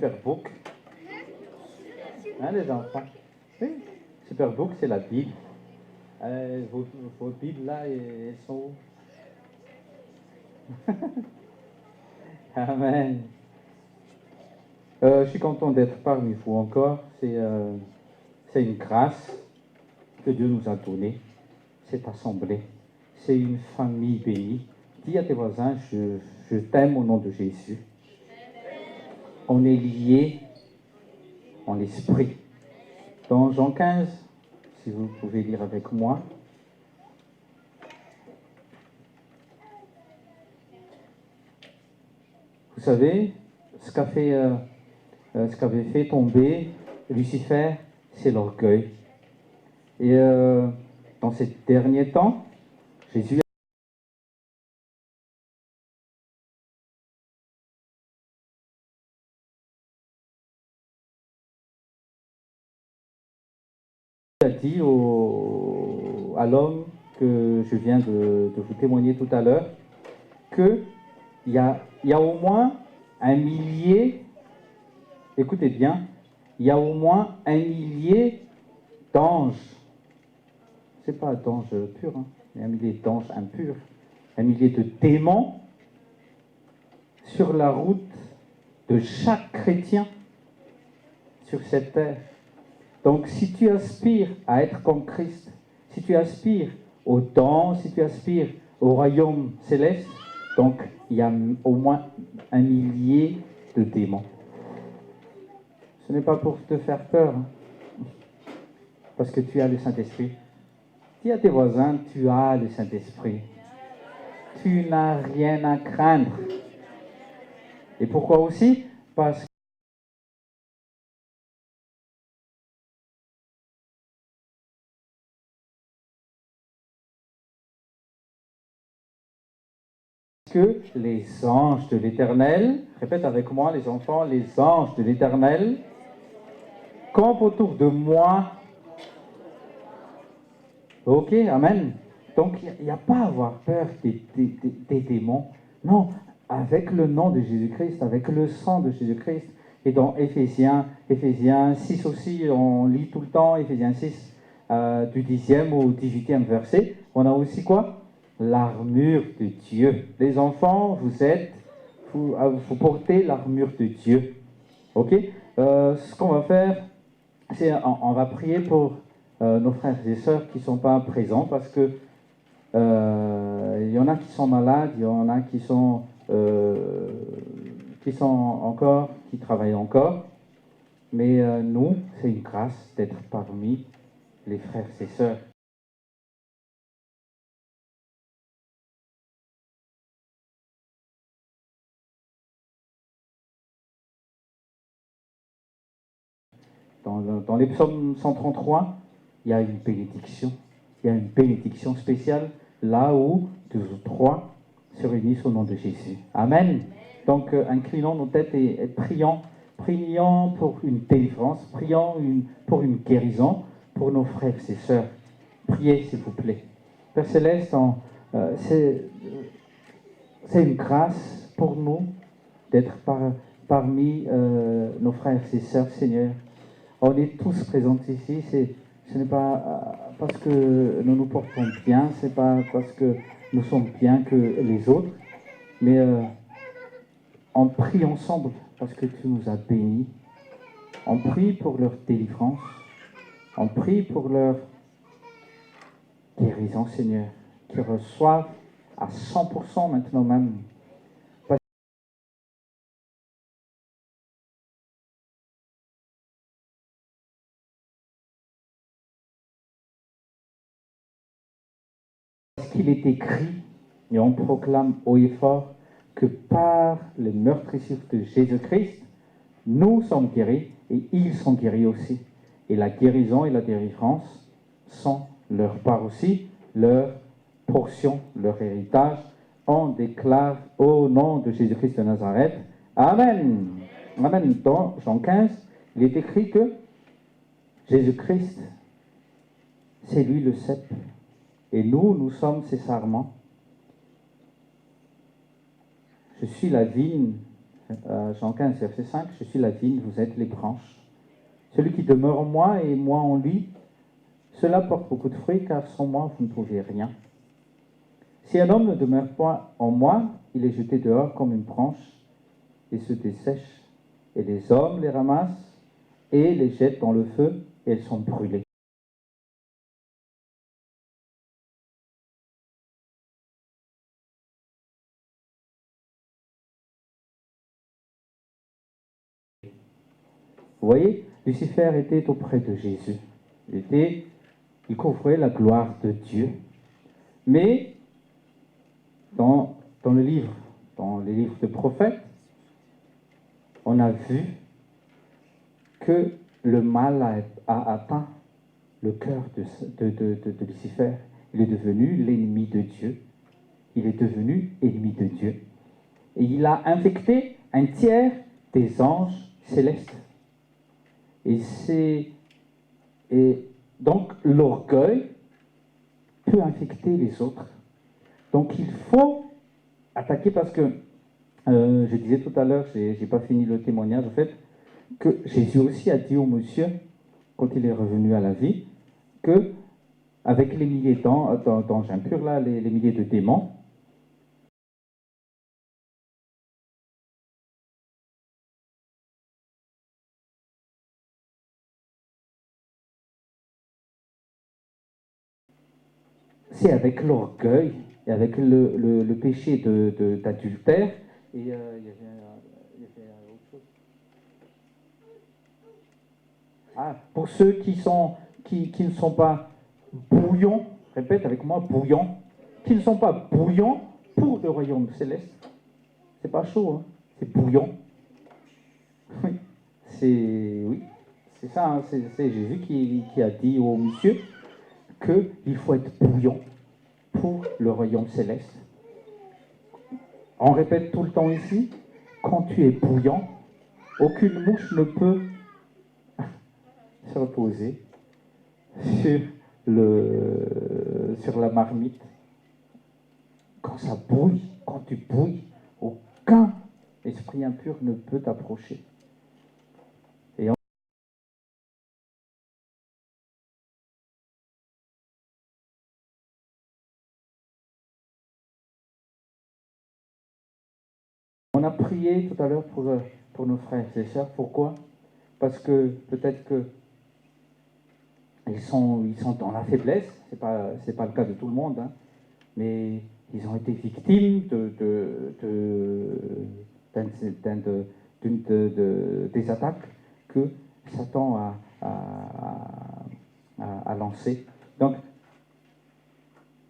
Superbook. Hein, les enfants? Oui, Superbook, c'est la Bible. Vos Bibles, là, elles sont où? Amen. Je suis content d'être parmi vous encore. C'est une grâce que Dieu nous a donnée, cette assemblée. C'est une famille bénie. Dis à tes voisins, je t'aime au nom de Jésus. On est liés en esprit. Dans Jean 15, si vous pouvez lire avec moi. Vous savez, ce qu'avait fait tomber Lucifer, c'est l'orgueil. Et dans ces derniers temps, Jésus a dit à l'homme que je viens de vous témoigner tout à l'heure, qu'il y a au moins un millier, écoutez bien, il y a au moins un millier d'anges. C'est pas d'anges purs, hein, mais un millier d'anges impurs, un millier de démons sur la route de chaque chrétien sur cette terre. Donc si tu aspires à être comme Christ, si tu aspires au temps, si tu aspires au royaume céleste, donc il y a au moins un millier de démons. Ce n'est pas pour te faire peur, hein, parce que tu as le Saint-Esprit. Dis à tes voisins, tu as le Saint-Esprit. Tu n'as rien à craindre. Et pourquoi aussi? Parce que les anges de l'Éternel, répète avec moi les enfants, les anges de l'Éternel, campent autour de moi. Ok, amen. Donc il n'y a pas à avoir peur des démons. Non, avec le nom de Jésus-Christ, avec le sang de Jésus-Christ. Et dans Éphésiens 6 aussi, on lit tout le temps, Éphésiens 6, du 10e au 18e verset, on a aussi quoi? L'armure de Dieu. Les enfants, vous portez l'armure de Dieu. Ok? Ce qu'on va faire, c'est on va prier pour nos frères et sœurs qui ne sont pas présents parce que il y en a qui sont malades, il y en a qui travaillent encore. Mais nous, c'est une grâce d'être parmi les frères et sœurs. Dans les psaumes 133, il y a une bénédiction. Il y a une bénédiction spéciale là où 2 ou 3 se réunissent au nom de Jésus. Amen. Donc, inclinons nos têtes et prions pour une délivrance, prions pour une guérison pour nos frères et sœurs. Priez, s'il vous plaît. Père Céleste, c'est une grâce pour nous d'être parmi nos frères et sœurs, Seigneur. On est tous présents ici, ce n'est pas parce que nous nous portons bien, ce n'est pas parce que nous sommes bien que les autres, mais on prie ensemble parce que tu nous as bénis. On prie pour leur délivrance, on prie pour leur guérison, Seigneur, qu'ils reçoivent à 100% maintenant même. Parce qu'il est écrit, et on proclame haut et fort, que par les meurtrissures de Jésus-Christ, nous sommes guéris et ils sont guéris aussi. Et la guérison et la délivrance sont leur part aussi, leur portion, leur héritage. On déclare au nom de Jésus-Christ de Nazareth. Amen. Amen. Dans Jean 15, il est écrit que Jésus-Christ, c'est lui le cep. Et nous sommes ses sarments. Je suis la vigne, Jean 15, verset 5, je suis la vigne, vous êtes les branches. Celui qui demeure en moi et moi en lui, cela porte beaucoup de fruits, car sans moi, vous ne pouvez rien. Si un homme ne demeure pas en moi, il est jeté dehors comme une branche et se dessèche. Et les hommes les ramassent et les jettent dans le feu et elles sont brûlées. Vous voyez, Lucifer était auprès de Jésus. Il couvrait la gloire de Dieu. Mais dans les livres de prophètes, on a vu que le mal a atteint le cœur de Lucifer. Il est devenu l'ennemi de Dieu. Il est devenu ennemi de Dieu. Et il a infecté un tiers des anges célestes. Et donc l'orgueil peut infecter les autres. Donc il faut attaquer parce que, je disais tout à l'heure, je n'ai pas fini le témoignage, en fait, que Jésus aussi a dit au monsieur, quand il est revenu à la vie, que avec les milliers d'anges impurs, là, les milliers de démons, c'est avec l'orgueil et avec le péché d'adultère. Et il y avait autre chose. Ah, pour ceux qui ne sont pas bouillants, répète avec moi, bouillants, qui ne sont pas bouillants pour le royaume céleste. C'est pas chaud, hein, c'est bouillant. Oui, c'est ça, hein, c'est Jésus qui a dit au monsieur qu'il faut être bouillant pour le royaume céleste. On répète tout le temps ici, quand tu es bouillant, aucune mouche ne peut se reposer sur la marmite. Quand ça bouille, quand tu bouilles, aucun esprit impur ne peut t'approcher. Et on a prié tout à l'heure pour nos frères et sœurs. Pourquoi? Parce que peut-être que ils sont dans la faiblesse. C'est pas le cas de tout le monde, hein, mais ils ont été victimes des attaques que Satan a lancées. Donc,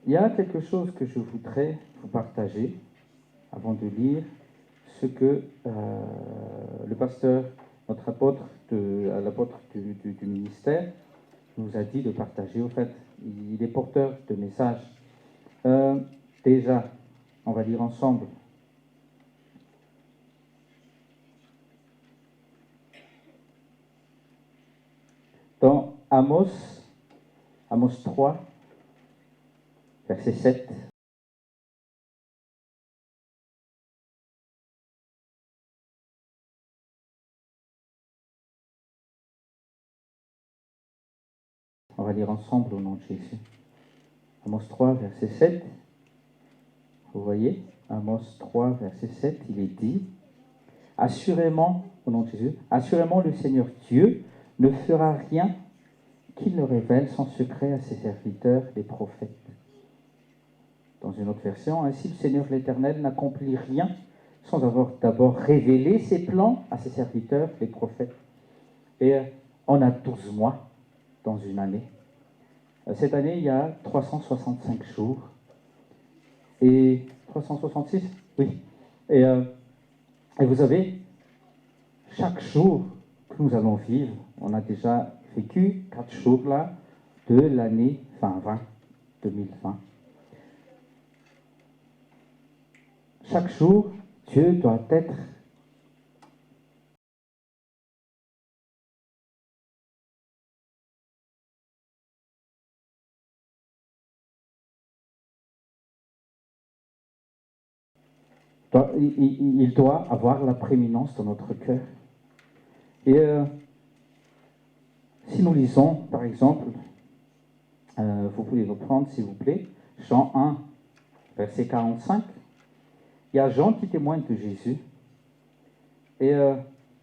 il y a quelque chose que je voudrais vous partager avant de lire ce que le pasteur, notre apôtre, l'apôtre du ministère, nous a dit de partager. Au fait, il est porteur de messages. Déjà, on va lire ensemble. Dans Amos 3, verset 7. On va lire ensemble au nom de Jésus. Amos 3, verset 7. Vous voyez, Amos 3, verset 7, il est dit, assurément, au nom de Jésus, assurément le Seigneur Dieu ne fera rien qu'il ne révèle son secret à ses serviteurs, les prophètes. Dans une autre version, ainsi le Seigneur l'Éternel n'accomplit rien sans avoir d'abord révélé ses plans à ses serviteurs, les prophètes. Et on a 12 mois dans une année. Cette année, il y a 365 jours. Et 366? Oui. Et vous savez, chaque jour que nous allons vivre, on a déjà vécu 4 jours là de l'année 2020. Chaque jour, Dieu doit être il doit avoir la prééminence dans notre cœur. Et si nous lisons, par exemple, vous pouvez reprendre s'il vous plaît, Jean 1, verset 45, il y a Jean qui témoigne de Jésus. Et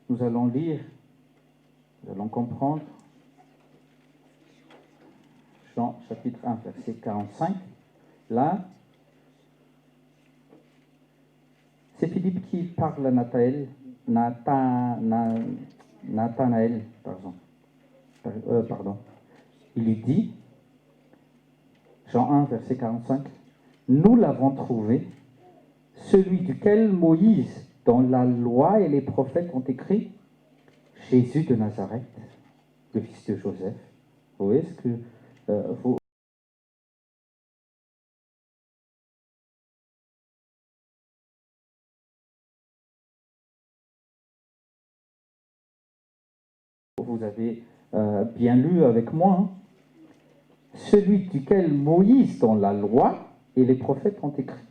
nous allons lire, nous allons comprendre. Jean chapitre 1, verset 45. Là, c'est Philippe qui parle à Nathanaël, pardon. Il lui dit, Jean 1, verset 45, « Nous l'avons trouvé, celui duquel Moïse, dans la loi et les prophètes ont écrit, Jésus de Nazareth, le fils de Joseph. » Vous voyez ce que vous avez bien lu avec moi, hein. Celui duquel Moïse, dans la loi et les prophètes ont écrit,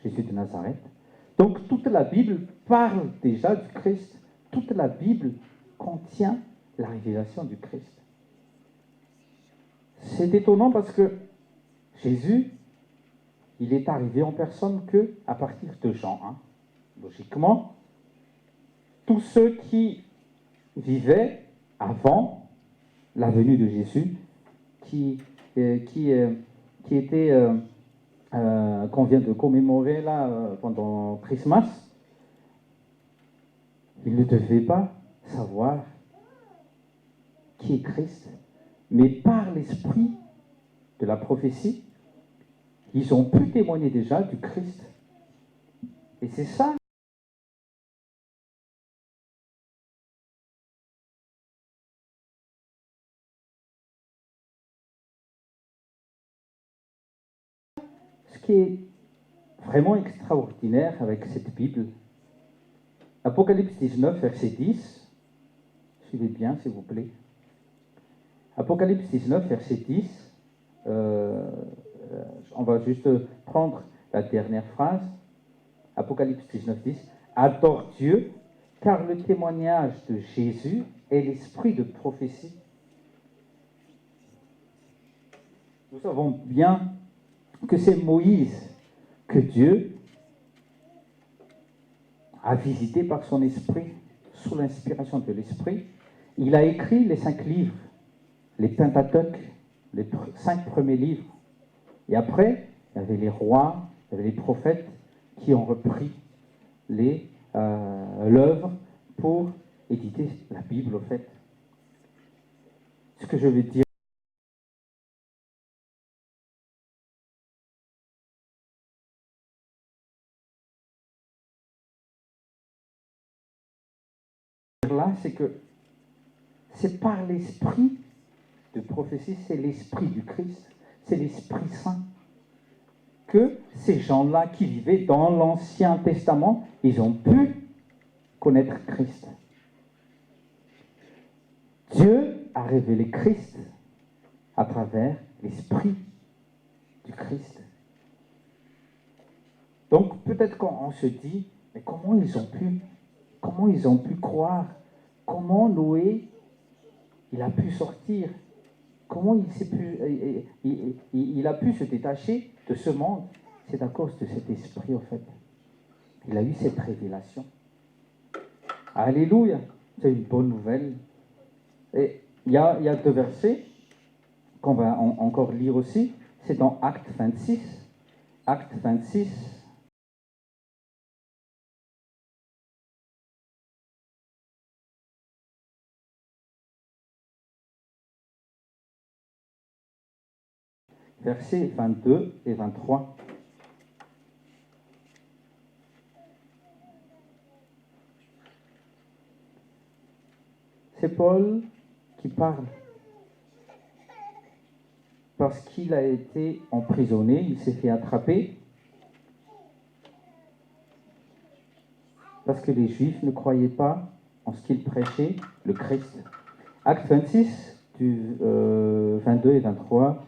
Jésus de Nazareth. Donc toute la Bible parle déjà du Christ. Toute la Bible contient la révélation du Christ. C'est étonnant parce que Jésus, il est arrivé en personne que à partir de Jean 1. Logiquement, tous ceux qui vivaient avant la venue de Jésus, qui était qu'on vient de commémorer là pendant Christmas, ils ne devaient pas savoir qui est Christ, mais par l'esprit de la prophétie, ils ont pu témoigner déjà du Christ. Et c'est ça ce qui est vraiment extraordinaire avec cette Bible. Apocalypse 19, verset 10. Suivez bien, s'il vous plaît. Apocalypse 19, verset 10. On va juste prendre la dernière phrase. Apocalypse 19, 10. Adore Dieu, car le témoignage de Jésus est l'esprit de prophétie. Nous savons bien que c'est Moïse que Dieu a visité par son esprit, sous l'inspiration de l'esprit. Il a écrit les 5 livres, les Pentateuques, les 5 premiers livres. Et après, il y avait les rois, il y avait les prophètes qui ont repris l'œuvre pour éditer la Bible, au fait. Ce que je veux dire là, c'est que c'est par l'esprit de prophétie, c'est l'esprit du Christ, c'est l'Esprit Saint, que ces gens-là qui vivaient dans l'Ancien Testament, ils ont pu connaître Christ. Dieu a révélé Christ à travers l'esprit du Christ. Donc peut-être qu'on se dit, mais comment ils ont pu croire, comment Noé, il a pu sortir, comment il a pu se détacher de ce monde. C'est à cause de cet esprit, en fait. Il a eu cette révélation. Alléluia, c'est une bonne nouvelle. Et il y a 2 versets qu'on va encore lire aussi. C'est dans Acte 26. Acte 26. Versets 22 et 23. C'est Paul qui parle. Parce qu'il a été emprisonné, il s'est fait attraper. Parce que les Juifs ne croyaient pas en ce qu'il prêchait, le Christ. Acte 26, du 22 et 23,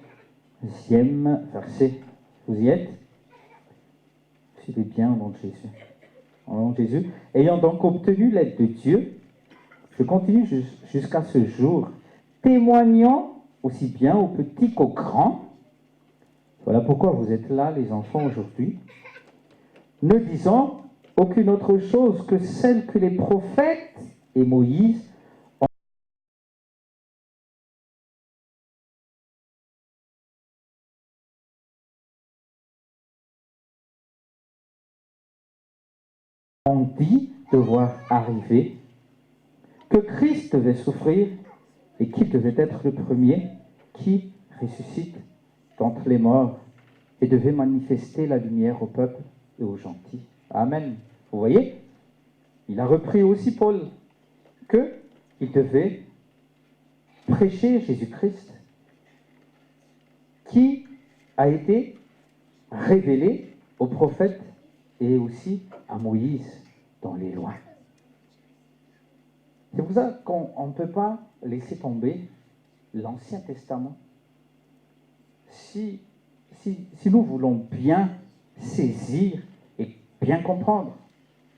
10e verset. Vous y êtes? Suivez bien au nom de Jésus. au nom de Jésus. Ayant donc obtenu l'aide de Dieu, je continue jusqu'à ce jour, témoignant aussi bien aux petits qu'aux grands. Voilà pourquoi vous êtes là, les enfants, aujourd'hui, ne disant aucune autre chose que celle que les prophètes et Moïse ont dit devoir arriver, que Christ devait souffrir et qu'il devait être le premier qui ressuscite d'entre les morts et devait manifester la lumière au peuple et aux gentils. Amen. Vous voyez, il a repris aussi Paul, qu'il devait prêcher Jésus-Christ, qui a été révélé aux prophètes et aussi à Moïse dans les lois. C'est pour ça qu'on ne peut pas laisser tomber l'Ancien Testament. Si nous voulons bien saisir et bien comprendre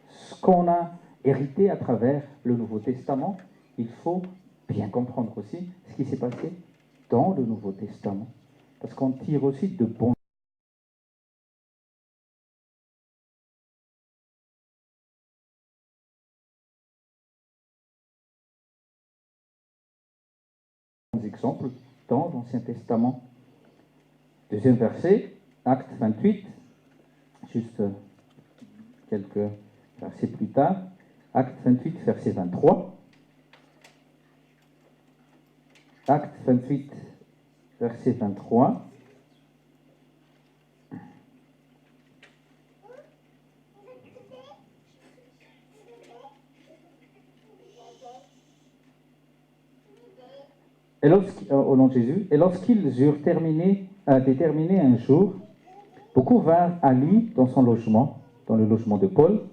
ce qu'on a hérité à travers le Nouveau Testament, il faut bien comprendre aussi ce qui s'est passé dans le Nouveau Testament. Parce qu'on tire aussi de bons exemples dans l'Ancien Testament. Deuxième verset, Acte 28, juste quelques versets plus tard, Acte 28, verset 23. Acte 28, verset 23. Au nom de Jésus, et lorsqu'ils eurent déterminé un jour, beaucoup vinrent à lui dans son logement, dans le logement de Paul,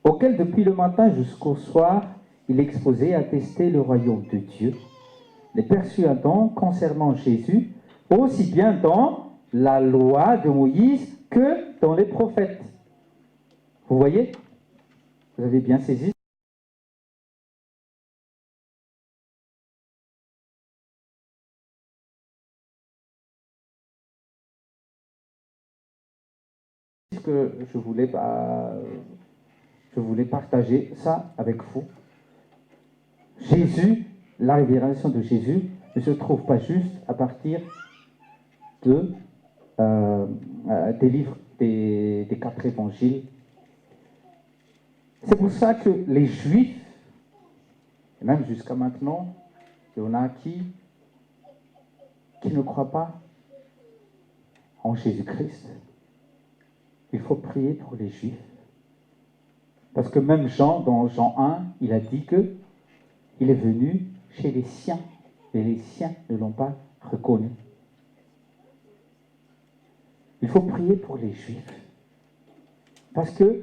auquel depuis le matin jusqu'au soir, il exposait et attestait le royaume de Dieu, les persuadant concernant Jésus, aussi bien dans la loi de Moïse que dans les prophètes. Vous voyez? Vous avez bien saisi? Que je voulais partager ça avec vous. Jésus, la révélation de Jésus ne se trouve pas juste à partir des livres des 4 évangiles. C'est pour ça que les Juifs, et même jusqu'à maintenant, il y en a qui ne croient pas en Jésus-Christ. Il faut prier pour les Juifs. Parce que même Jean, dans Jean 1, il a dit que il est venu chez les siens, et les siens ne l'ont pas reconnu. Il faut prier pour les Juifs. Parce que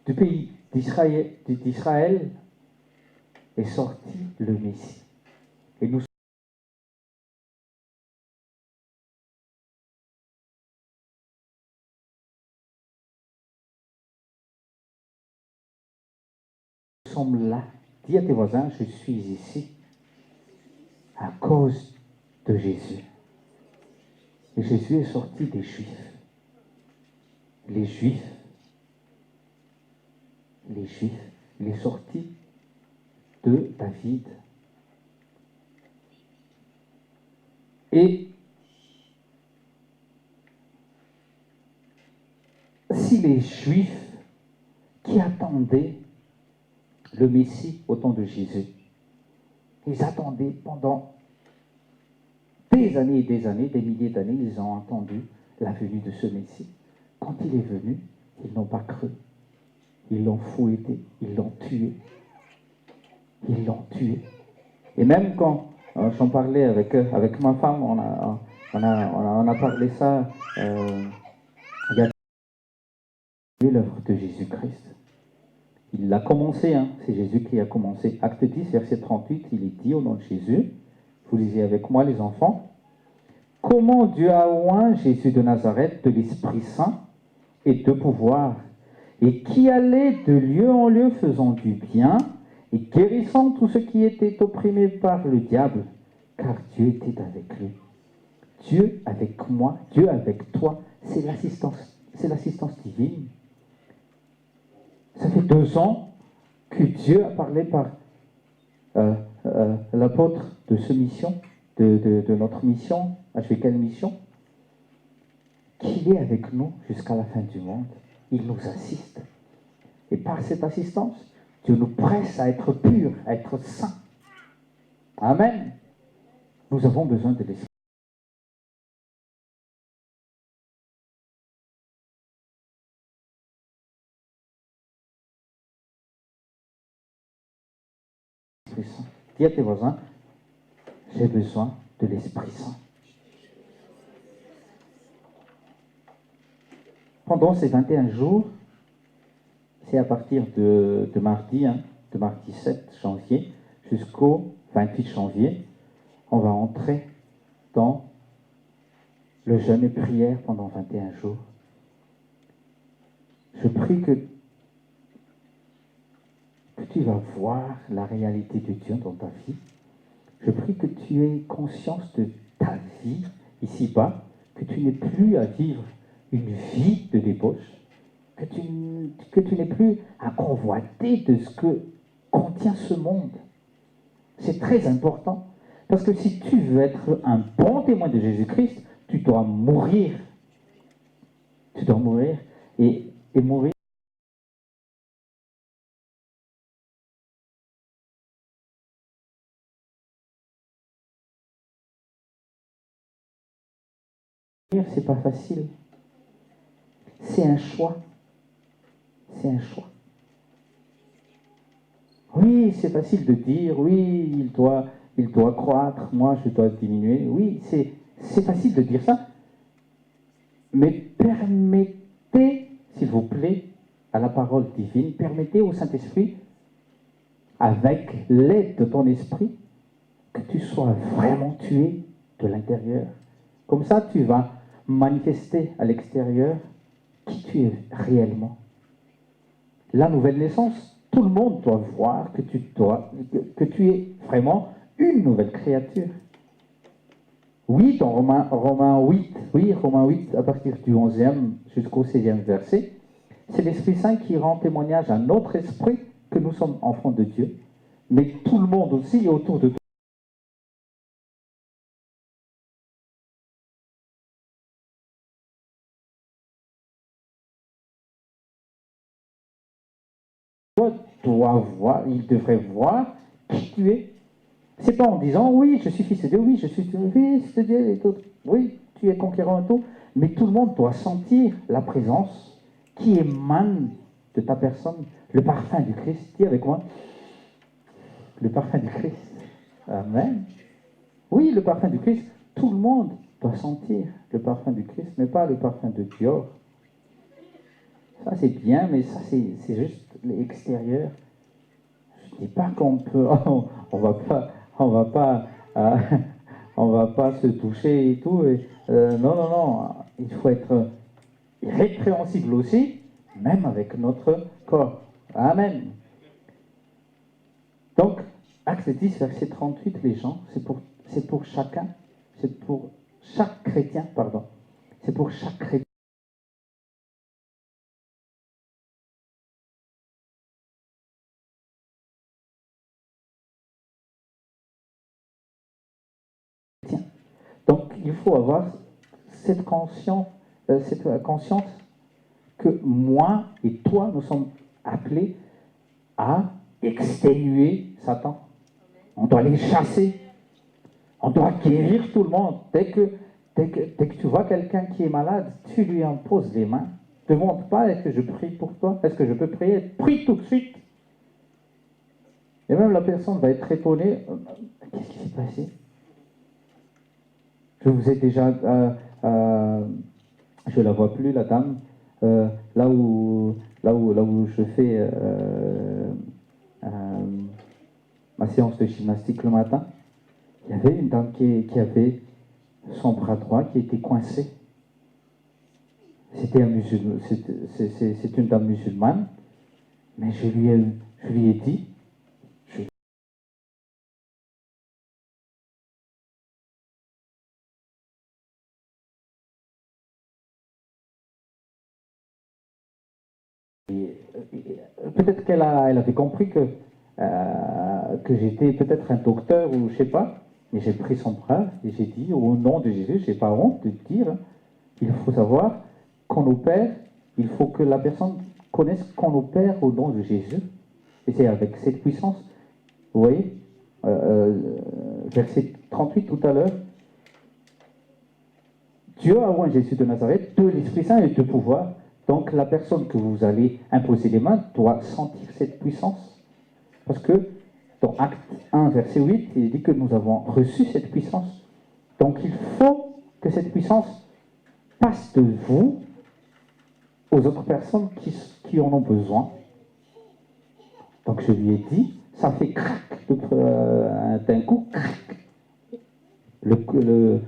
du pays d'Israël est sorti le Messie. Et nous sommes là. Dis à tes voisins, je suis ici à cause de Jésus. Et Jésus est sorti des Juifs. Les Juifs, il est sorti de David. Et si les Juifs qui attendaient le Messie au temps de Jésus, ils attendaient pendant des années et des années, des milliers d'années, ils ont attendu la venue de ce Messie. Quand il est venu, ils n'ont pas cru. Ils l'ont fouetté, ils l'ont tué. Ils l'ont tué. Et même quand j'en parlais avec ma femme, on a parlé ça, il y a l'œuvre de Jésus-Christ. Il l'a commencé, hein, c'est Jésus qui a commencé. Acte 10, verset 38, il est dit au nom de Jésus, vous lisez avec moi les enfants, comment Dieu a oint Jésus de Nazareth de l'Esprit Saint et de pouvoir, et qui allait de lieu en lieu faisant du bien et guérissant tous ceux qui étaient opprimés par le diable, car Dieu était avec lui. Dieu avec moi, Dieu avec toi, c'est l'assistance divine. Ça fait 2 ans que Dieu a parlé par l'apôtre de ce mission, de notre mission, quelle mission, qu'il est avec nous jusqu'à la fin du monde. Il nous assiste. Et par cette assistance, Dieu nous presse à être purs, à être saints. Amen. Nous avons besoin de l'Esprit Saint. Dis à tes voisins, j'ai besoin de l'Esprit Saint. Pendant ces 21 jours, c'est à partir de mardi, de mardi 7 janvier jusqu'au 28 janvier, on va entrer dans le jeûne et prière pendant 21 jours. Je prie que tu vas voir la réalité de Dieu dans ta vie. Je prie que tu aies conscience de ta vie ici-bas, que tu n'aies plus à vivre une vie de débauche, que tu n'aies plus à convoiter de ce que contient ce monde. C'est très important, parce que si tu veux être un bon témoin de Jésus-Christ, tu dois mourir. Tu dois mourir et mourir. C'est pas facile. C'est un choix. C'est un choix. Oui, c'est facile de dire, oui, il doit croître, moi je dois diminuer. Oui, c'est facile de dire ça. Mais permettez, s'il vous plaît, à la parole divine, permettez au Saint-Esprit, avec l'aide de ton esprit, que tu sois vraiment tué de l'intérieur. Comme ça, tu vas manifester à l'extérieur qui tu es réellement. La nouvelle naissance, tout le monde doit voir que tu es vraiment une nouvelle créature. Oui, dans Romains 8, à partir du 11e jusqu'au 16e verset, c'est l'Esprit Saint qui rend témoignage à notre esprit que nous sommes enfants de Dieu. Mais tout le monde aussi autour de toi doit voir, il devrait voir qui tu es. C'est pas en disant oui, je suis fils de Dieu, oui, je suis fils de Dieu et tout. Oui, tu es conquérant et tout. Mais tout le monde doit sentir la présence qui émane de ta personne, le parfum du Christ. Dis avec moi, le parfum du Christ. Amen. Oui, le parfum du Christ. Tout le monde doit sentir le parfum du Christ, mais pas le parfum de Dior. Ça c'est bien, mais ça c'est juste l'extérieur. Je ne dis pas qu'on peut, on va pas, on va pas se toucher et tout. Non, non, non. Il faut être répréhensible aussi, même avec notre corps. Amen. Donc, Acte 10, verset 38, les gens, c'est pour chacun, c'est pour chaque chrétien, pardon. C'est pour chaque chrétien. Donc, il faut avoir cette conscience que moi et toi, nous sommes appelés à exténuer Satan. On doit les chasser. On doit guérir tout le monde. Dès que tu vois quelqu'un qui est malade, tu lui imposes les mains. Ne demande pas, est-ce que je prie pour toi? Est-ce que je peux prier? Prie tout de suite. Et même la personne va être étonnée. Qu'est-ce qui s'est passé? Je vous ai déjà... je la vois plus, la dame. Là où je fais ma séance de gymnastique le matin, il y avait une dame qui avait son bras droit qui était coincé. C'était un musulman, c'est une dame musulmane, mais je lui ai dit, peut-être elle avait compris que j'étais peut-être un docteur ou je sais pas, mais j'ai pris son bras et j'ai dit, au nom de Jésus, j'ai pas honte de dire, il faut savoir qu'on opère, il faut que la personne connaisse qu'on opère au nom de Jésus. Et c'est avec cette puissance, vous voyez, verset 38 tout à l'heure, Dieu a oint Jésus de Nazareth de l'Esprit Saint et de pouvoir. Donc la personne que vous allez imposer les mains doit sentir cette puissance. Parce que dans Acte 1, verset 8, il dit que nous avons reçu cette puissance. Donc il faut que cette puissance passe de vous aux autres personnes qui en ont besoin. Donc je lui ai dit, ça fait crac d'un coup, crac. Le,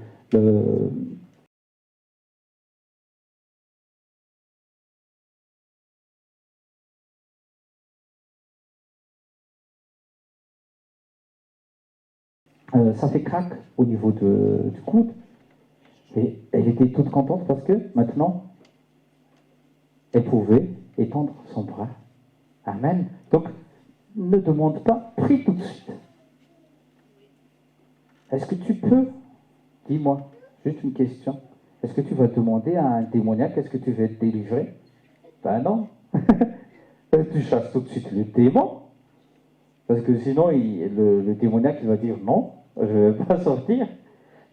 ça fait crac au niveau du coude. Et elle était toute contente parce que maintenant, elle pouvait étendre son bras. Amen. Donc, ne demande pas, prie tout de suite. Est-ce que tu peux, dis-moi, juste une question, est-ce que tu vas demander à un démoniaque, est-ce que tu veux être délivré? Ben non. Tu chasses tout de suite le démon. Parce que sinon, le démoniaque il va dire non, je ne vais pas sortir.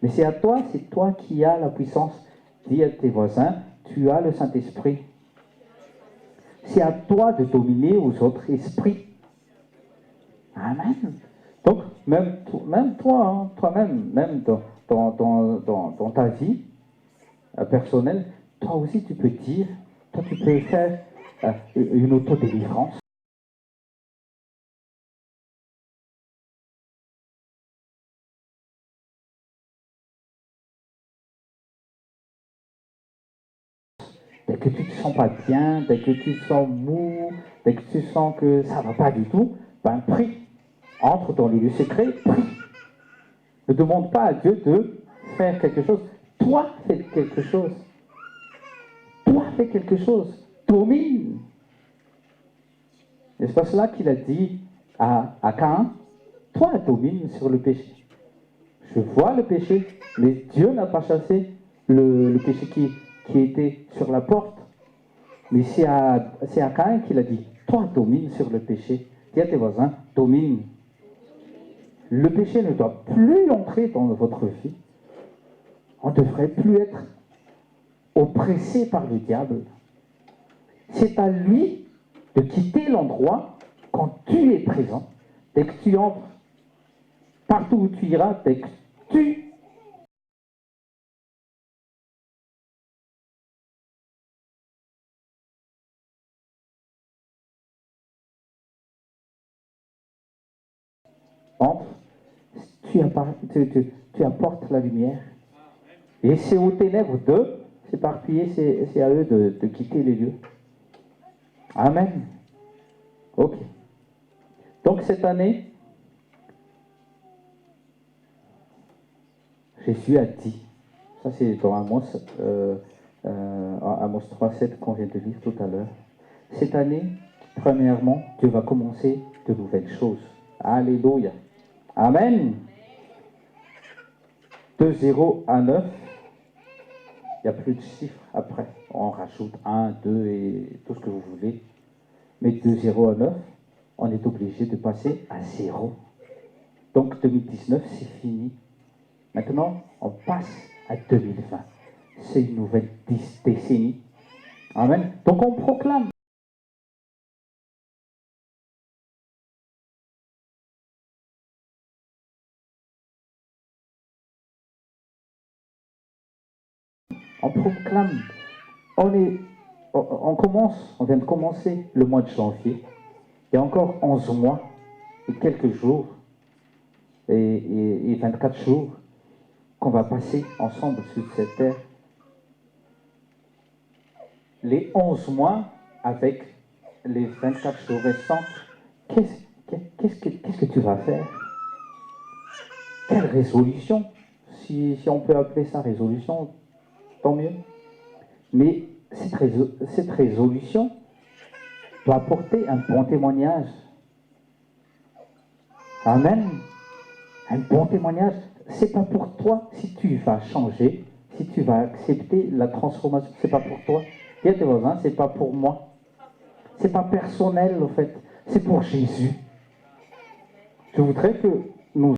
Mais c'est à toi, c'est toi qui as la puissance. Dis à tes voisins, tu as le Saint-Esprit. C'est à toi de dominer aux autres esprits. Amen. Donc, même toi, hein, toi-même, même dans ta vie personnelle, toi aussi tu peux dire, toi tu peux faire une autodélivrance. Dès que tu ne te sens pas bien, dès que tu te sens mou, dès que tu sens que ça ne va pas du tout, ben prie. Entre dans le lieu secret, prie. Ne demande pas à Dieu de faire quelque chose. Toi, fais quelque chose. Toi, fais quelque chose. Domine. N'est-ce pas cela qu'il a dit à Caïn? Toi, domine sur le péché. Je vois le péché, mais Dieu n'a pas chassé le péché qui était sur la porte. Mais c'est à Caïn qu'il a dit, toi, domine sur le péché. Dis à tes voisins, domine. Le péché ne doit plus entrer dans votre vie. On ne devrait plus être oppressé par le diable. C'est à lui de quitter l'endroit quand tu es présent. Dès que tu entres, partout où tu iras, dès que tu entres, tu apportes la lumière. Et c'est aux ténèbres d'eux s'éparpiller, c'est à eux de quitter les lieux. Amen. Ok. Donc cette année, Jésus a dit, ça c'est dans Amos 3,7 qu'on vient de lire tout à l'heure. Cette année, premièrement, Dieu va commencer de nouvelles choses. Alléluia. Amen. De 0 à 9, il n'y a plus de chiffres après. On rajoute 1, 2 et tout ce que vous voulez. Mais de 0 à 9, on est obligé de passer à 0. Donc 2019, c'est fini. Maintenant, on passe à 2020. C'est une nouvelle décennie. Amen. Donc on proclame. On proclame. On vient de commencer le mois de janvier. Il y a encore 11 mois et quelques jours et 24 jours qu'on va passer ensemble sur cette terre. les 11 mois avec les 24 jours restants, qu'est-ce que tu vas faire? Quelle résolution? Si on peut appeler ça résolution, tant mieux. Mais cette résolution doit apporter un bon témoignage. Amen. Un bon témoignage. C'est pas pour toi si tu vas changer, si tu vas accepter la transformation. C'est pas pour toi. Dis à tes voisins, c'est pas pour moi. C'est pas personnel, en fait. C'est pour Jésus. Je voudrais que nous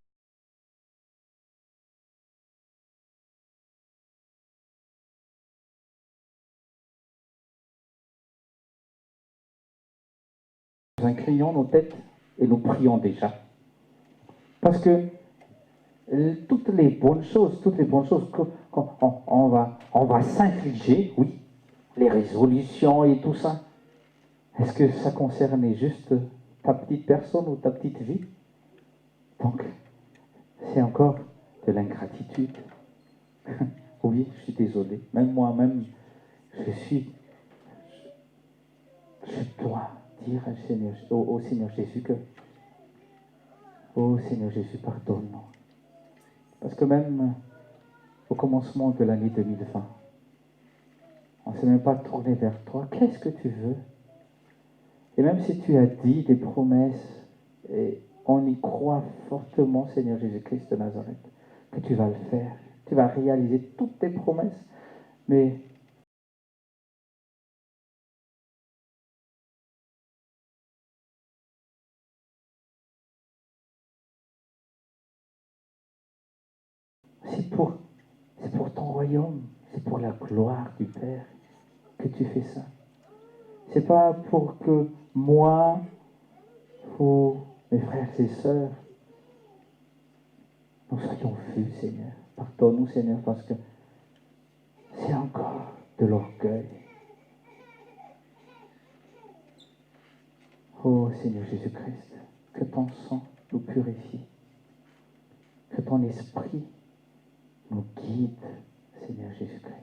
inclinions nos têtes et nous prions déjà. Parce que toutes les bonnes choses qu'on va s'infliger, oui, les résolutions et tout ça, est-ce que ça concernait juste ta petite personne ou ta petite vie? Donc, c'est encore de l'ingratitude. Oui, je suis désolé. Même moi-même, je dois dire au Seigneur Jésus que, oh Seigneur Jésus, pardonne-nous. Parce que même au commencement de l'année 2020, on ne s'est même pas tourné vers toi. Qu'est-ce que tu veux? Et même si tu as dit des promesses, et on y croit fortement, Seigneur Jésus-Christ de Nazareth, que tu vas le faire. Tu vas réaliser toutes tes promesses. Mais c'est pour ton royaume, c'est pour la gloire du Père que tu fais ça. C'est pas pour que moi ou mes frères et sœurs nous soyons vus, Seigneur. Pardonne-nous, Seigneur, parce que c'est encore de l'orgueil. Oh Seigneur Jésus-Christ, que ton sang nous purifie, que ton esprit nous guide, Seigneur Jésus-Christ.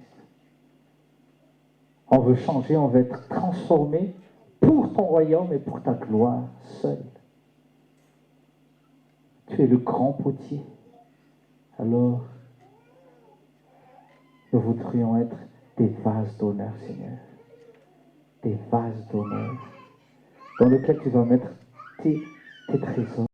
On veut changer, on veut être transformé pour ton royaume et pour ta gloire seule. Tu es le grand potier. Alors, nous voudrions être des vases d'honneur, Seigneur. Des vases d'honneur dans lesquels tu vas mettre tes trésors.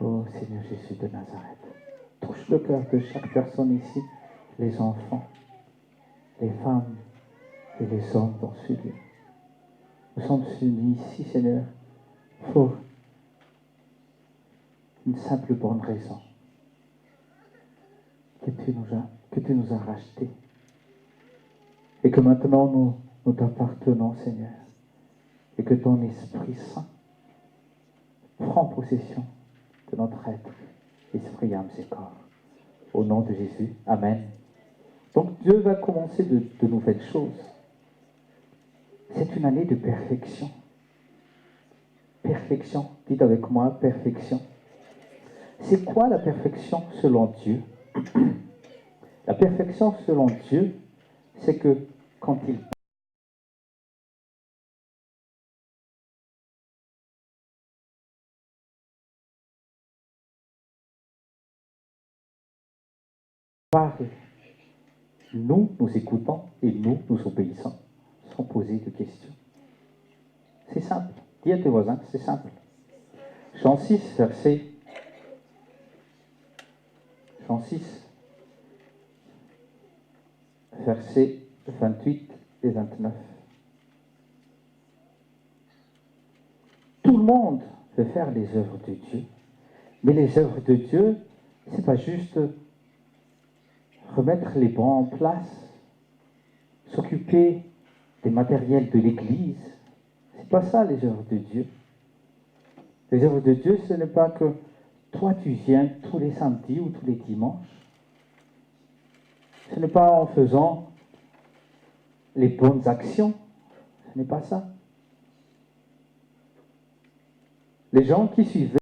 Oh Seigneur Jésus de Nazareth, touche le cœur de chaque personne ici, les enfants, les femmes et les hommes dans ce lieu. Nous sommes unis ici, Seigneur, pour une simple bonne raison, que tu nous as rachetés et que maintenant nous t'appartenons, Seigneur, et que ton Esprit Saint prend possession de notre être, esprit, âme et corps. Au nom de Jésus, Amen. Donc Dieu va commencer de nouvelles choses. C'est une année de perfection. Perfection, dites avec moi, perfection. C'est quoi la perfection selon Dieu? La perfection selon Dieu, c'est que quand il parle, nous écoutons et nous obéissons, sans poser de questions. C'est simple. Dis à tes voisins, c'est simple. Jean 6, versets 28 et 29. Tout le monde veut faire les œuvres de Dieu, mais les œuvres de Dieu, c'est pas juste remettre les bancs en place, s'occuper des matériels de l'Église. C'est pas ça les œuvres de Dieu. Les œuvres de Dieu, ce n'est pas que toi tu viens tous les samedis ou tous les dimanches. Ce n'est pas en faisant les bonnes actions. Ce n'est pas ça. les gens qui suivaient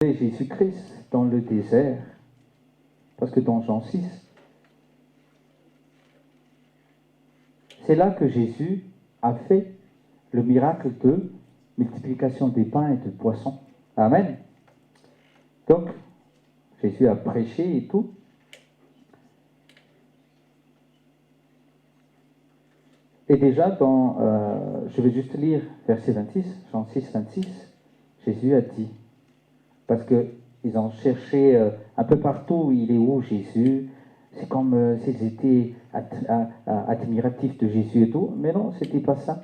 Jésus-Christ dans le désert, parce que dans Jean 6, c'est là que Jésus a fait le miracle de multiplication des pains et de poissons. Amen. Donc, Jésus a prêché et tout. Et déjà, je vais juste lire verset 26, Jean 6, 26, Jésus a dit, parce qu'ils ont cherché un peu partout, il est où Jésus? C'est comme s'ils étaient admiratifs de Jésus et tout, mais non, c'était pas ça.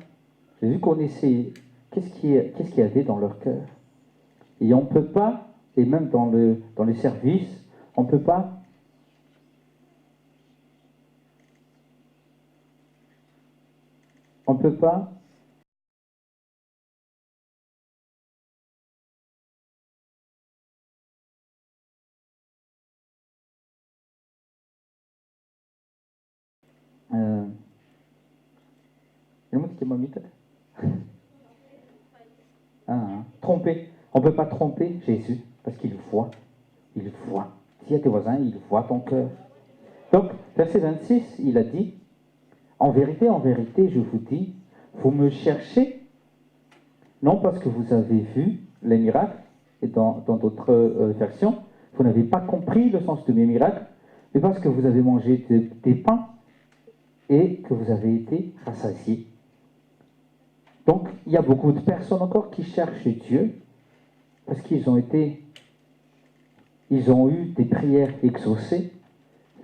Jésus connaissait qu'est-ce qu'il y avait dans leur cœur. Et on ne peut pas, et même dans le service, on ne peut pas tromper. On ne peut pas tromper Jésus parce qu'il voit. Il voit. Dis à tes voisins, il voit ton cœur. Donc, verset 26, il a dit, en vérité, je vous dis, vous me cherchez, non parce que vous avez vu les miracles, et dans d'autres versions, vous n'avez pas compris le sens de mes miracles, mais parce que vous avez mangé des pains et que vous avez été rassasiés. Donc, il y a beaucoup de personnes encore qui cherchent Dieu parce qu'ils ont eu des prières exaucées,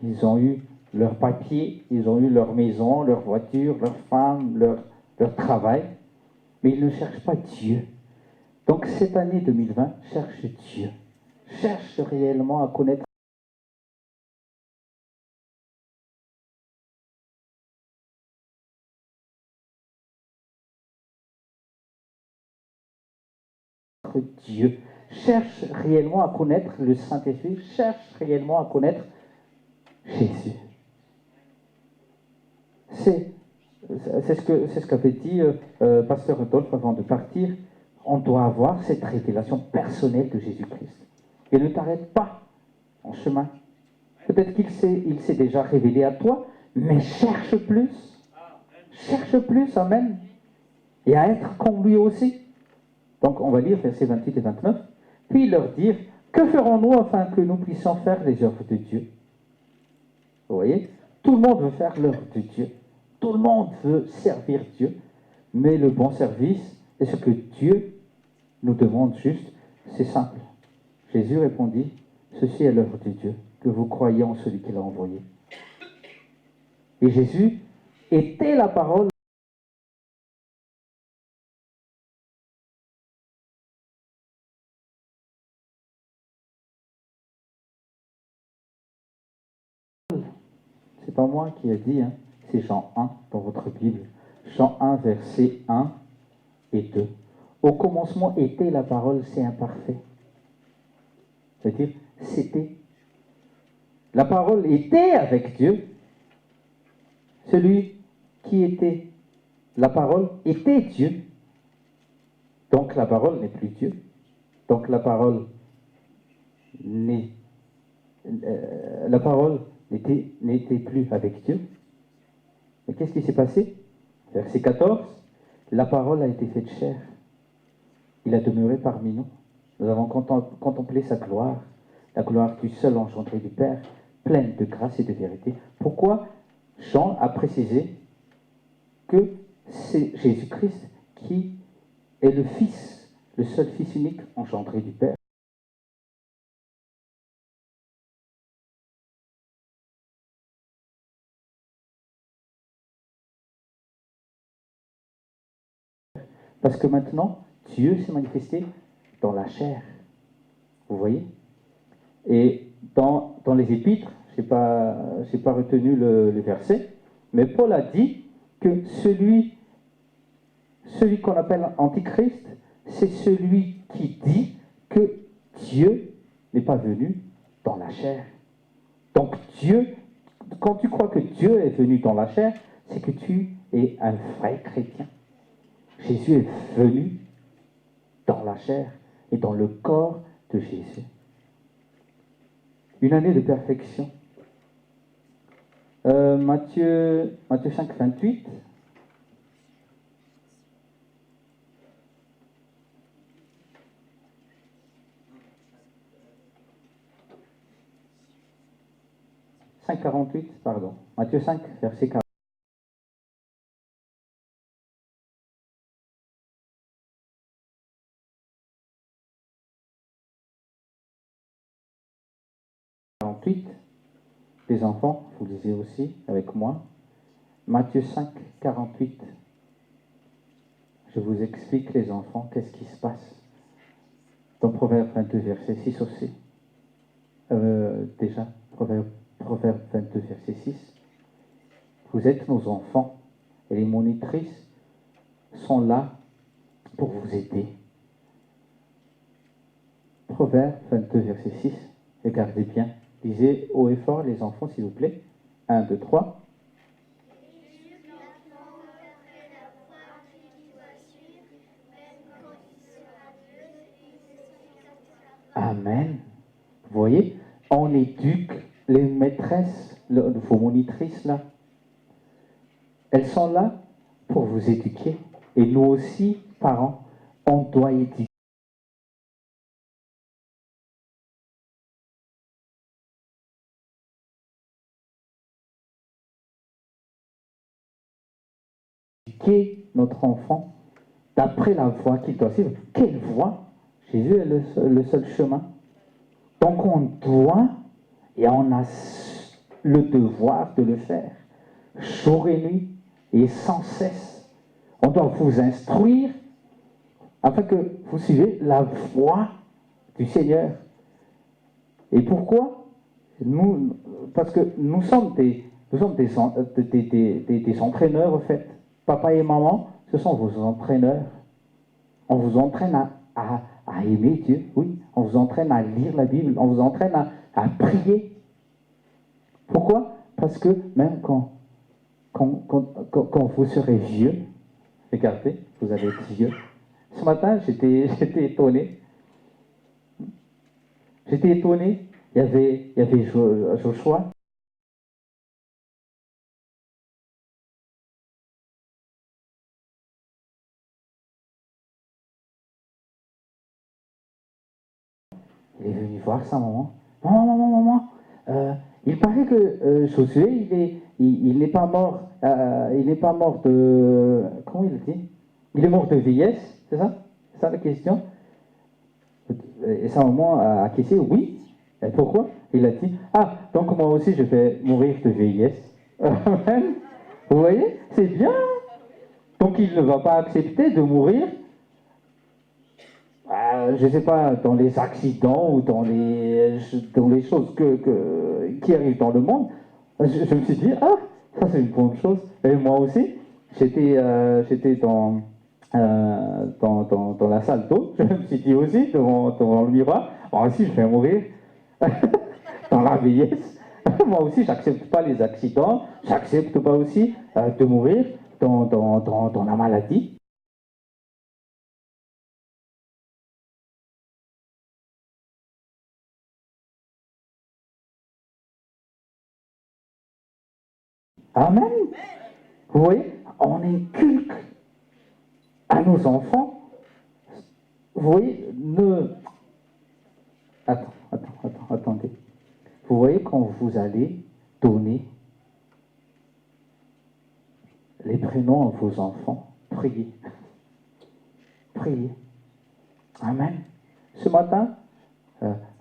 ils ont eu leur papier, ils ont eu leur maison, leur voiture, leur femme, leur travail, mais ils ne cherchent pas Dieu. Donc, cette année 2020, cherche Dieu. Cherche réellement à connaître Dieu. Cherche réellement à connaître le Saint-Esprit. Cherche réellement à connaître Jésus. C'est ce qu'avait dit Pasteur Rodolphe avant de partir. On doit avoir cette révélation personnelle de Jésus-Christ. Et ne t'arrête pas en chemin. Peut-être qu'il s'est déjà révélé à toi, mais cherche plus. Cherche plus, amen. Et à être comme lui aussi. Donc on va lire versets 28 et 29. Puis leur dire, que ferons-nous afin que nous puissions faire les œuvres de Dieu? Vous voyez? Tout le monde veut faire l'œuvre de Dieu. Tout le monde veut servir Dieu. Mais le bon service, et ce que Dieu nous demande juste, c'est simple. Jésus répondit, ceci est l'œuvre de Dieu, que vous croyez en celui qui l'a envoyé. Et Jésus était la parole. C'est pas moi qui ai dit, hein, c'est Jean 1 dans votre Bible. Jean 1, versets 1 et 2. Au commencement était la parole, c'est imparfait. C'est-à-dire, c'était. La parole était avec Dieu. Celui qui était la parole était Dieu. Donc la parole n'est plus Dieu. Donc la parole n'était plus avec Dieu. Mais qu'est-ce qui s'est passé? Verset 14, la parole a été faite chair. Il a demeuré parmi nous. Nous avons contemplé sa gloire, la gloire du seul engendré du Père, pleine de grâce et de vérité. Pourquoi Jean a précisé que c'est Jésus-Christ qui est le Fils, le seul Fils unique engendré du Père. Parce que maintenant, Dieu s'est manifesté dans la chair. Vous voyez? Et dans les Épîtres, je n'ai pas retenu le verset, mais Paul a dit que celui qu'on appelle Antichrist, c'est celui qui dit que Dieu n'est pas venu dans la chair. Donc Dieu, quand tu crois que Dieu est venu dans la chair, c'est que tu es un vrai chrétien. Jésus est venu dans la chair et dans le corps de Jésus. Une année de perfection. Matthieu 5, 28. « 5,48, pardon. Matthieu 5, verset 48. Les enfants, vous lisez aussi avec moi. Matthieu 5, 48. Je vous explique, les enfants, qu'est-ce qui se passe. Dans Proverbe 22, verset 6 aussi. Déjà, Proverbe 22, verset 6. Vous êtes nos enfants et les monitrices sont là pour vous aider. Proverbe 22, verset 6. Regardez bien. Lisez haut et fort, les enfants, s'il vous plaît. 1, 2, 3. Amen. Vous voyez, on éduque les maîtresses, vos monitrices là. Elles sont là pour vous éduquer. Et nous aussi, parents, on doit éduquer. Notre enfant d'après la voie qu'il doit suivre. Quelle voie? Jésus est le seul chemin. Donc on doit et on a le devoir de le faire jour et nuit et sans cesse. On doit vous instruire afin que vous suivez la voie du Seigneur. Et pourquoi? Parce que nous sommes des entraîneurs, en fait. Papa et maman, ce sont vos entraîneurs. On vous entraîne à aimer Dieu, oui. On vous entraîne à lire la Bible. On vous entraîne à prier. Pourquoi? Parce que même quand vous serez vieux, regardez, vous allez être vieux. Ce matin, j'étais étonné. J'étais étonné. Il y avait Joshua. Il est venu voir sa maman. Maman, il paraît que Josué, il n'est pas mort. Il n'est pas mort de. Comment il dit? Il est mort de vieillesse, c'est ça? C'est ça la question? Et sa maman a acquiescé, oui. Et pourquoi? Il a dit, ah, donc moi aussi je vais mourir de vieillesse. Vous voyez? C'est bien. Donc il ne va pas accepter de mourir, je ne sais pas, dans les accidents ou dans les choses qui arrivent dans le monde. Je me suis dit, ah, ça c'est une bonne chose. Et moi aussi, j'étais dans la salle d'eau, je me suis dit aussi, devant le miroir, moi aussi je vais mourir dans la vieillesse. Moi aussi, j'accepte pas les accidents, j'accepte pas aussi de mourir dans la maladie. Amen. Vous voyez, on inculque à nos enfants. Vous voyez, attendez. Vous voyez, quand vous allez donner les prénoms à vos enfants, priez. Priez. Amen. Ce matin,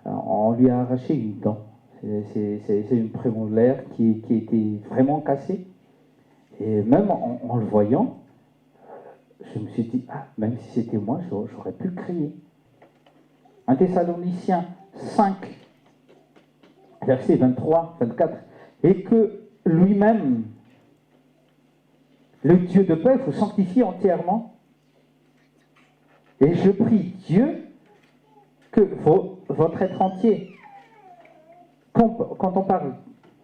on lui a arraché une dent. C'est une prémolaire qui était vraiment cassée. Et même en le voyant, je me suis dit, ah, même si c'était moi, j'aurais pu crier. 1 Thessaloniciens 5, versets 23, 24. Et que lui-même, le Dieu de paix, vous sanctifie entièrement. Et je prie Dieu que votre être entier, quand on parle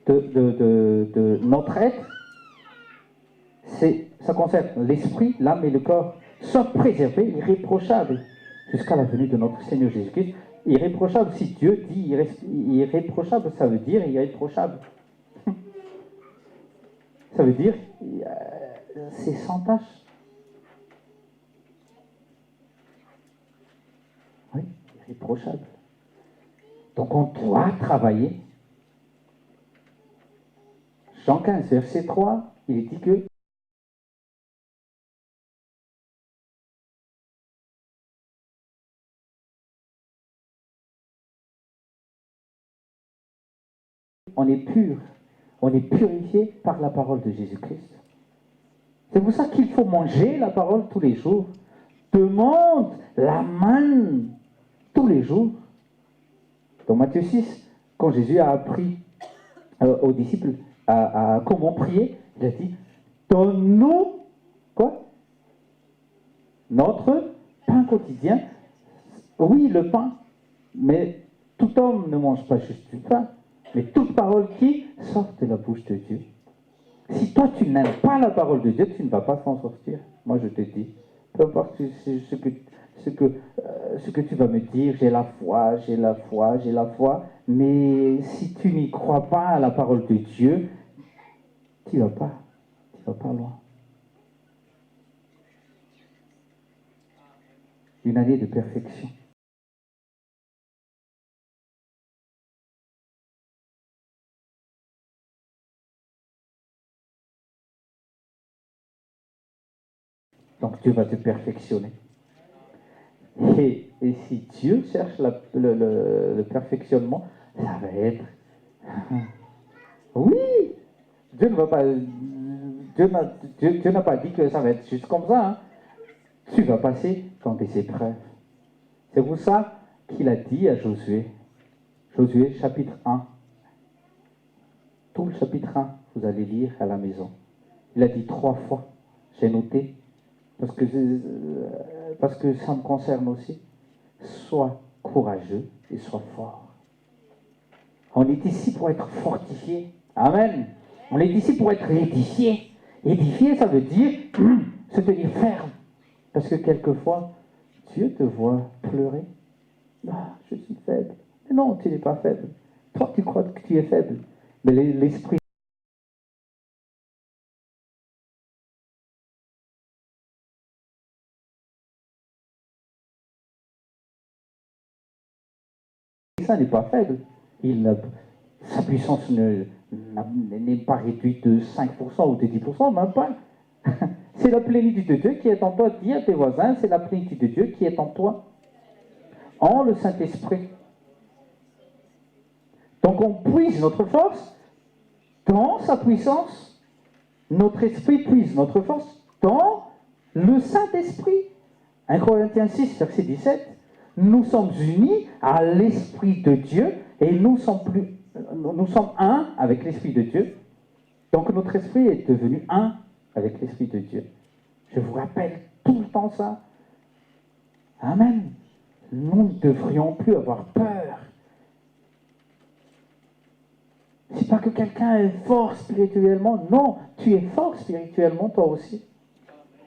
de notre être, ça concerne l'esprit, l'âme et le corps. Soient préservés, irréprochables, jusqu'à la venue de notre Seigneur Jésus-Christ. Irréprochable, si Dieu dit irréprochable, ça veut dire irréprochable. Ça veut dire c'est sans tâche. Oui, irréprochable. Donc on doit travailler. Jean 15, verset 3, il dit que on est pur, on est purifié par la parole de Jésus-Christ. C'est pour ça qu'il faut manger la parole tous les jours. Demande la manne tous les jours. Dans Matthieu 6, quand Jésus a appris aux disciples à comment prier, il a dit, donne-nous quoi? Notre pain quotidien. Oui, le pain, mais tout homme ne mange pas juste du pain, mais toute parole qui sort de la bouche de Dieu. Si toi tu n'aimes pas la parole de Dieu, tu ne vas pas s'en sortir. Moi je te dis, peu importe ce que tu vas me dire, j'ai la foi, j'ai la foi, j'ai la foi, mais si tu n'y crois pas à la parole de Dieu, tu ne vas pas loin. Une année de perfection. Donc Dieu va te perfectionner. Et si Dieu cherche le perfectionnement, ça va être... Oui, Dieu ne va pas... Dieu n'a pas dit que ça va être juste comme ça. Hein. Tu vas passer dans des épreuves. C'est pour ça qu'il a dit à Josué, Josué chapitre 1, tout le chapitre 1, vous allez lire à la maison. Il a dit 3 fois, j'ai noté, parce que ça me concerne aussi. Sois courageux et sois fort. On est ici pour être fortifié. Amen. On est ici pour être édifié. Édifié, ça veut dire se tenir ferme. Parce que quelquefois, Dieu te voit pleurer. Ah, je suis faible. Mais non, tu n'es pas faible. Toi, tu crois que tu es faible. Mais l'esprit, ça n'est pas faible. Sa puissance n'est pas réduite de 5% ou de 10%, même pas. C'est la plénitude de Dieu qui est en toi. Dis à tes voisins, c'est la plénitude de Dieu qui est en toi. En le Saint-Esprit. Donc on puise notre force dans sa puissance. Notre esprit puise notre force dans le Saint-Esprit. 1 Corinthiens 6, verset 17. Nous sommes unis à l'Esprit de Dieu et nous sommes un avec l'Esprit de Dieu. Donc notre esprit est devenu un avec l'Esprit de Dieu. Je vous rappelle tout le temps ça. Amen. Nous ne devrions plus avoir peur. C'est pas que quelqu'un est fort spirituellement. Non, tu es fort spirituellement toi aussi.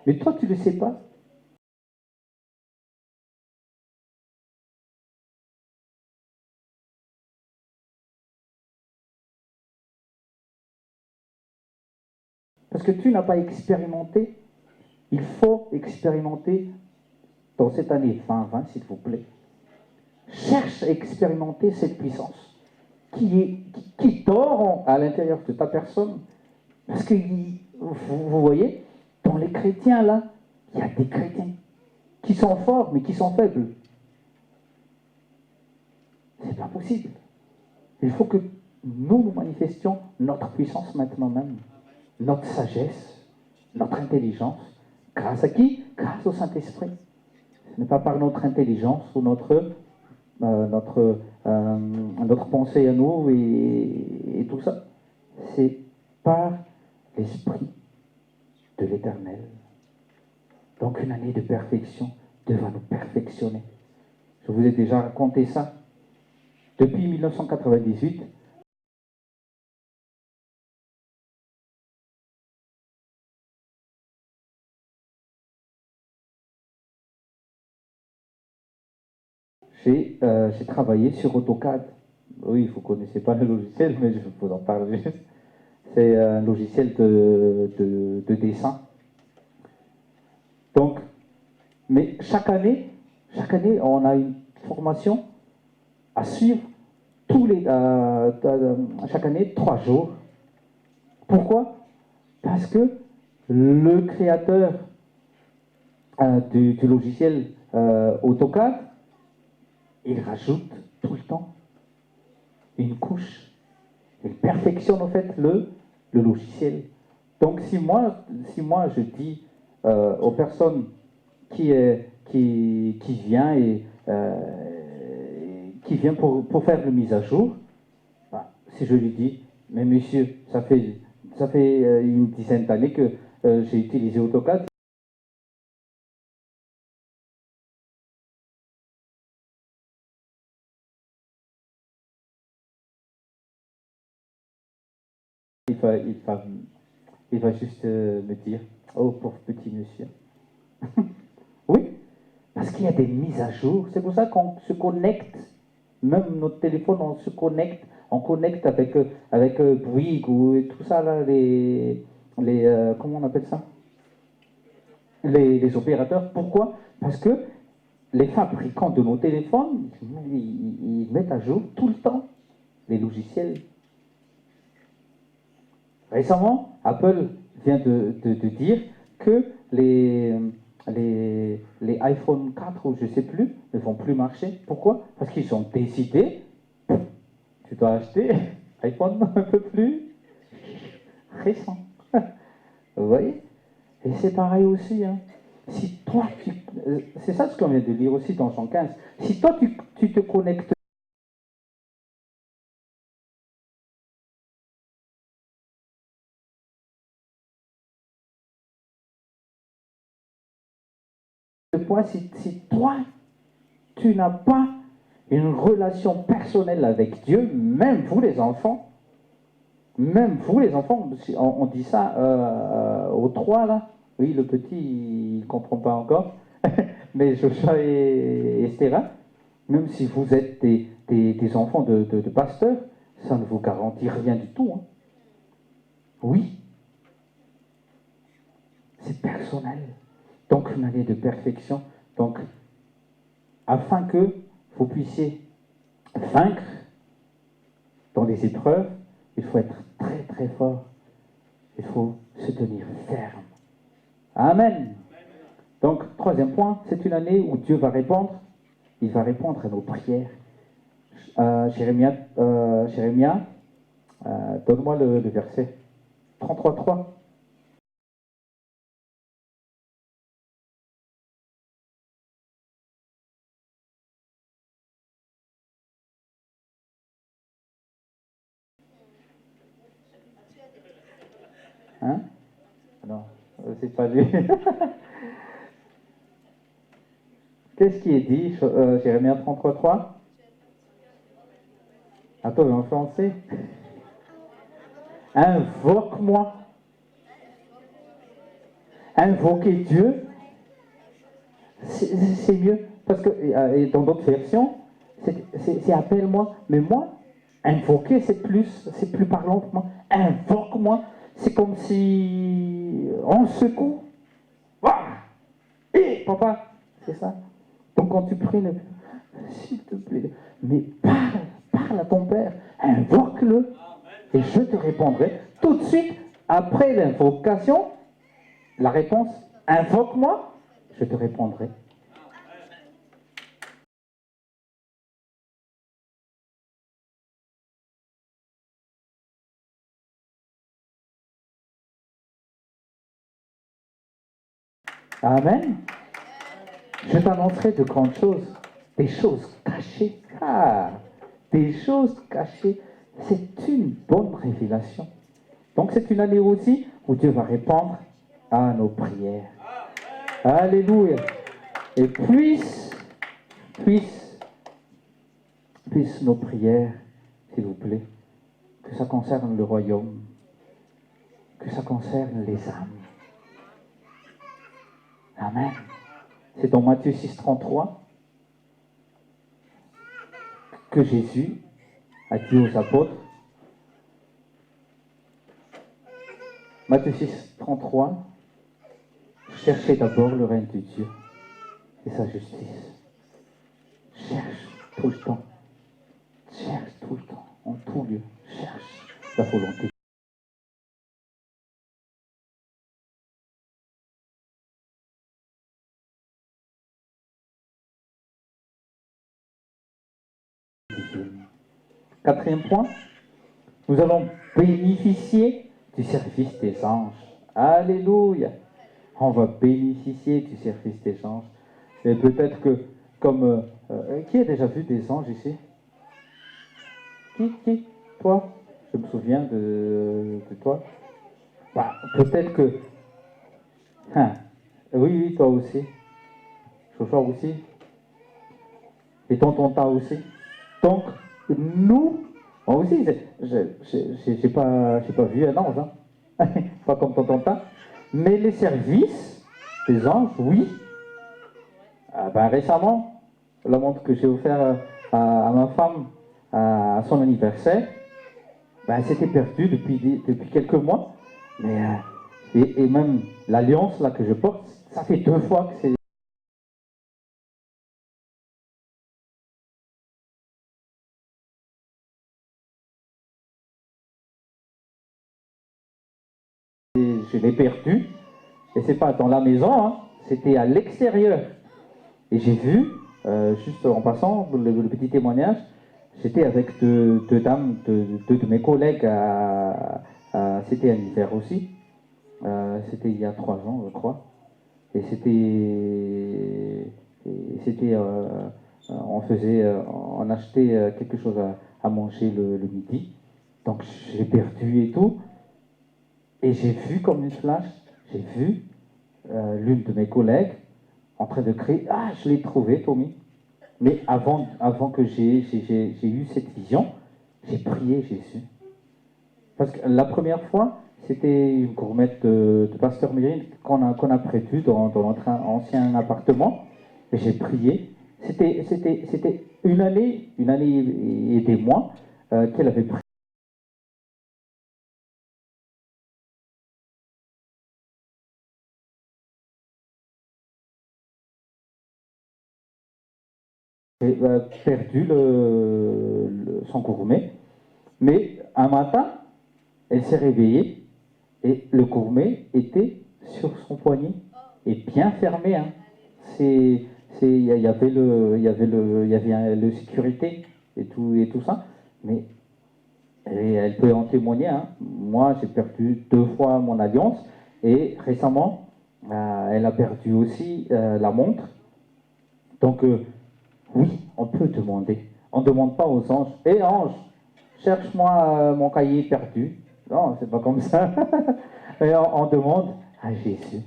Mais toi, tu ne le sais pas. Parce que tu n'as pas expérimenté. Il faut expérimenter dans cette année 2020, s'il vous plaît. Cherche à expérimenter cette puissance qui dort à l'intérieur de ta personne. Parce que vous voyez, dans les chrétiens là, il y a des chrétiens qui sont forts mais qui sont faibles. C'est pas possible. Il faut que nous manifestions notre puissance maintenant même, notre sagesse, notre intelligence. Grâce à qui? Grâce au Saint-Esprit. Ce n'est pas par notre intelligence ou notre pensée à nous et tout ça. C'est par l'Esprit de l'Éternel. Donc une année de perfection devra nous perfectionner. Je vous ai déjà raconté ça. Depuis 1998, j'ai travaillé sur AutoCAD. Oui, vous ne connaissez pas le logiciel, mais je vous en parle juste. C'est un logiciel de dessin. Donc, mais chaque année, on a une formation à suivre chaque année 3 jours. Pourquoi? Parce que le créateur du logiciel AutoCAD, il rajoute tout le temps une couche. Il perfectionne en fait le logiciel. Donc si moi je dis aux personnes qui vient qui vient pour faire la mise à jour, bah, si je lui dis, mais monsieur, ça fait une dizaine d'années que j'ai utilisé AutoCAD, il va juste me dire, oh pauvre petit monsieur. Oui, parce qu'il y a des mises à jour. C'est pour ça qu'on se connecte. Même notre téléphone, on connecte avec Bouygues ou tout ça là, comment on appelle ça? Les opérateurs. Pourquoi? Parce que les fabricants de nos téléphones, ils mettent à jour tout le temps les logiciels. Récemment, Apple vient de dire que les iPhone 4 ou je ne sais plus ne vont plus marcher. Pourquoi? Parce qu'ils ont décidé, tu dois acheter iPhone un peu plus récent. Vous voyez? Et c'est pareil aussi. Hein. Si toi, c'est ça ce qu'on vient de lire aussi dans Jean 15. Si toi, tu te connectes point, si toi, tu n'as pas une relation personnelle avec Dieu, même vous les enfants, on dit ça aux trois là. Oui, le petit, il ne comprend pas encore. Mais Joshua et Estera, même si vous êtes des enfants de pasteurs, ça ne vous garantit rien du tout. Hein. Oui, c'est personnel. Donc, une année de perfection. Donc, afin que vous puissiez vaincre dans les épreuves, il faut être très très fort. Il faut se tenir ferme. Amen. Donc, troisième point, c'est une année où Dieu va répondre. Il va répondre à nos prières. Jérémia, donne-moi le verset 33.3. Hein? Non, c'est pas lui. Qu'est-ce qui est dit, Jérémia 33.3? Attends, en français. Invoque-moi. Invoquer Dieu, c'est mieux. Parce que dans d'autres versions, c'est appelle-moi. Mais moi, invoquer, c'est plus parlant pour moi. Invoque-moi, c'est comme si on secoue. Ah! Hé, papa, c'est ça. Donc quand tu pries, s'il te plaît, mais parle à ton père, invoque-le, et je te répondrai. Tout de suite, après l'invocation, la réponse, invoque-moi, je te répondrai. Amen. Je t'annoncerai de grandes choses, des choses cachées. Ah, des choses cachées. C'est une bonne révélation. Donc c'est une année aussi où Dieu va répondre à nos prières. Alléluia. Et puisse nos prières, s'il vous plaît, que ça concerne le royaume, que ça concerne les âmes. Amen. C'est dans Matthieu 6, 33. que Jésus a dit aux apôtres. Matthieu 6, 33, cherchez d'abord le règne de Dieu et sa justice. Cherche tout le temps. Cherche tout le temps, en tout lieu. Cherche la volonté. Quatrième point, nous allons bénéficier du service des anges. Alléluia. On va bénéficier du service des anges. Et peut-être que, comme... qui a déjà vu des anges ici? Qui? Toi? Je me souviens de toi. Bah, peut-être que... Hein, oui, toi aussi. Joshua aussi. Et tonton Ta aussi. Donc, nous, moi aussi, j'ai pas vu un ange, hein. Pas comme tonton Ta. Mais les services des anges, oui. Ah ben, récemment, la montre que j'ai offert à ma femme à son anniversaire, ben, c'était perdu depuis quelques mois. Mais, et même l'alliance là que je porte, ça fait 2 fois que c'est. Je l'ai perdu. Et c'est pas dans la maison, hein, c'était à l'extérieur. Et j'ai vu, juste en passant, le petit témoignage, j'étais avec deux dames, deux de mes collègues, c'était un hiver aussi. C'était il y a 3 ans, je crois. Et on achetait quelque chose à manger le midi. Donc j'ai perdu et tout. Et j'ai vu comme une flash, j'ai vu l'une de mes collègues en train de crier, ah, je l'ai trouvé, Tommy. Mais avant que j'ai eu cette vision, j'ai prié Jésus. Parce que la première fois, c'était une gourmette de Pasteur Mérine qu'on a prévue dans notre ancien appartement. Et j'ai prié. C'était une année et des mois qu'elle avait prié. Perdu son gourmet. Mais un matin, elle s'est réveillée et le gourmet était sur son poignet et bien fermé. Hein. Il y avait le sécurité et tout ça. Mais elle peut en témoigner. Hein. Moi, j'ai perdu 2 fois mon alliance et récemment, elle a perdu aussi la montre. Donc, oui, on peut demander. On ne demande pas aux anges. Hé ange, cherche-moi mon cahier perdu. Non, c'est pas comme ça. Et on demande à Jésus.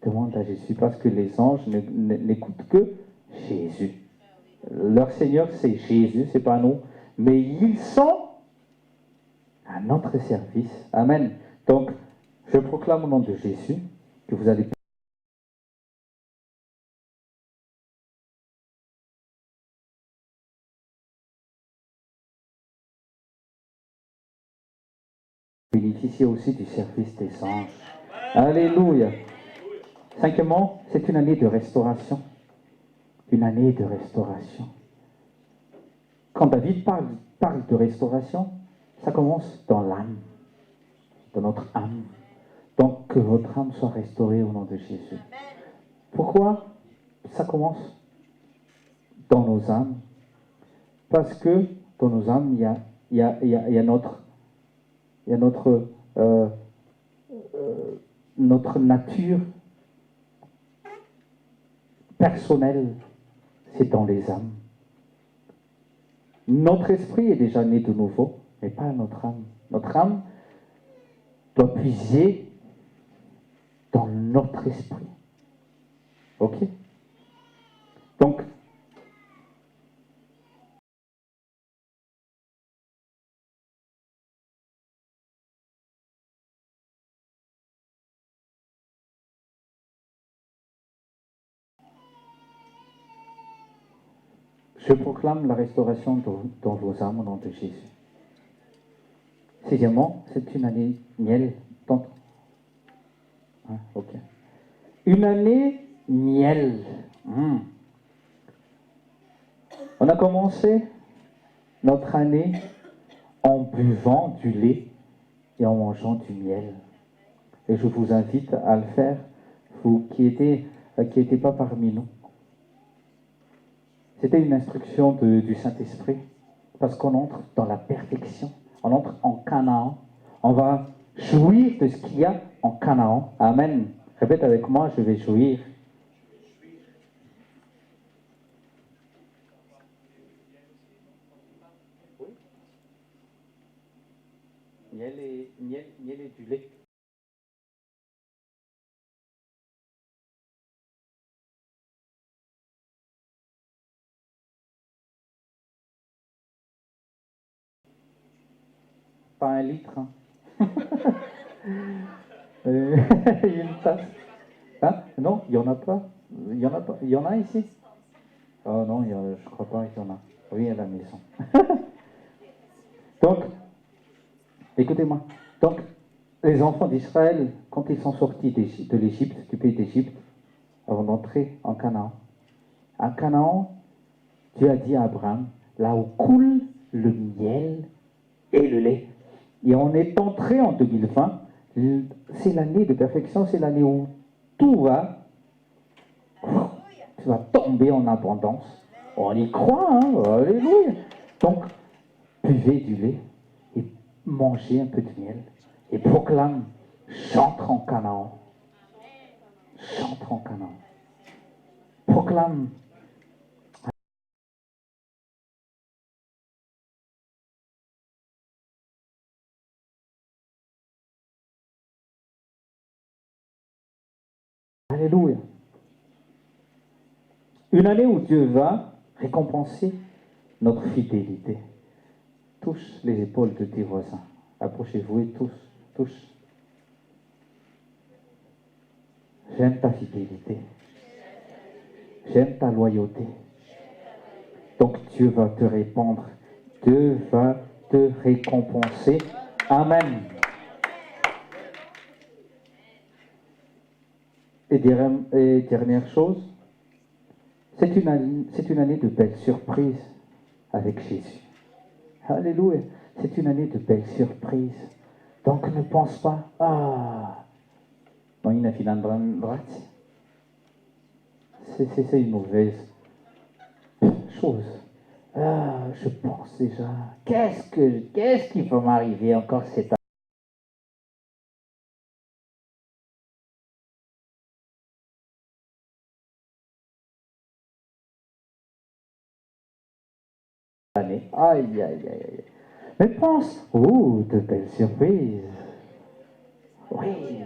Demande à Jésus parce que les anges n'écoutent que Jésus. Leur Seigneur, c'est Jésus, c'est pas nous. Mais ils sont à notre service. Amen. Donc, je proclame au nom de Jésus que vous allez bénéficier aussi du service des anges. Alléluia. Cinquièmement, c'est une année de restauration. Une année de restauration. Quand David parle de restauration, ça commence dans l'âme, dans notre âme. Donc que votre âme soit restaurée au nom de Jésus. Pourquoi ça commence dans nos âmes? Parce que dans nos âmes, il y a notre nature personnelle, c'est dans les âmes. Notre esprit est déjà né de nouveau, mais pas notre âme. Notre âme doit puiser dans notre esprit. Ok? Donc, Je proclame la restauration dans vos âmes au nom de Jésus. Sixièmement, c'est une année miel. Ok. Une année miel. On a commencé notre année en buvant du lait et en mangeant du miel. Et je vous invite à le faire, vous qui n'étiez pas parmi nous. C'était une instruction du Saint-Esprit, parce qu'on entre dans la perfection, on entre en Canaan, on va jouir de ce qu'il y a en Canaan. Amen. Répète avec moi, je vais jouir. Miel et du lait. Pas un litre. Hein. Une tasse. Hein? Non, il n'y en a pas. Il y en a pas. Il y en a ici? Oh non, je ne crois pas qu'il y en a. Oui, à la maison. Donc, écoutez-moi. Donc, les enfants d'Israël, quand ils sont sortis de l'Égypte, du pays d'Égypte, avant d'entrer en Canaan, à Canaan, Dieu a dit à Abraham, là où coule le miel et le lait. Et on est entré en 2020, c'est l'année de perfection, c'est l'année où tout va, tu vas tomber en abondance. On y croit, hein, alléluia. Donc, buvez du lait et mangez un peu de miel et proclame, j'entre en Canaan. J'entre en Canaan. Proclame. Alléluia. Une année où Dieu va récompenser notre fidélité. Touche les épaules de tes voisins. Approchez-vous et tous. J'aime ta fidélité. J'aime ta loyauté. Donc Dieu va te répondre. Dieu va te récompenser. Amen. Et dernière chose, c'est une année de belles surprises avec Jésus. Alléluia. C'est une année de belles surprises. Donc ne pense pas, non, c'est une mauvaise chose. Je pense déjà, qu'est-ce qui va m'arriver encore cette année? Aïe, aïe, aïe, aïe. Mais pense, de belles surprises. Oui,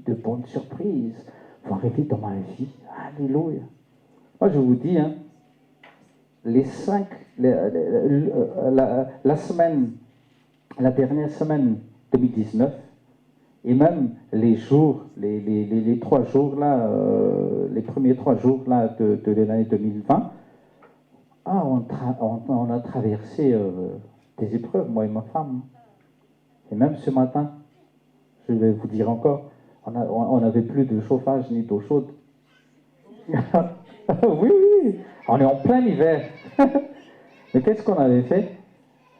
de bonnes surprises vont arriver dans ma vie. Alléluia. Moi, je vous dis, hein, la semaine, la dernière semaine 2019, et même les jours, les 3 jours là, les premiers 3 jours là de l'année 2020, on a traversé des épreuves, moi et ma femme. Et même ce matin, je vais vous dire encore, on n'avait plus de chauffage ni d'eau chaude. Oui, on est en plein hiver. Mais qu'est-ce qu'on avait fait?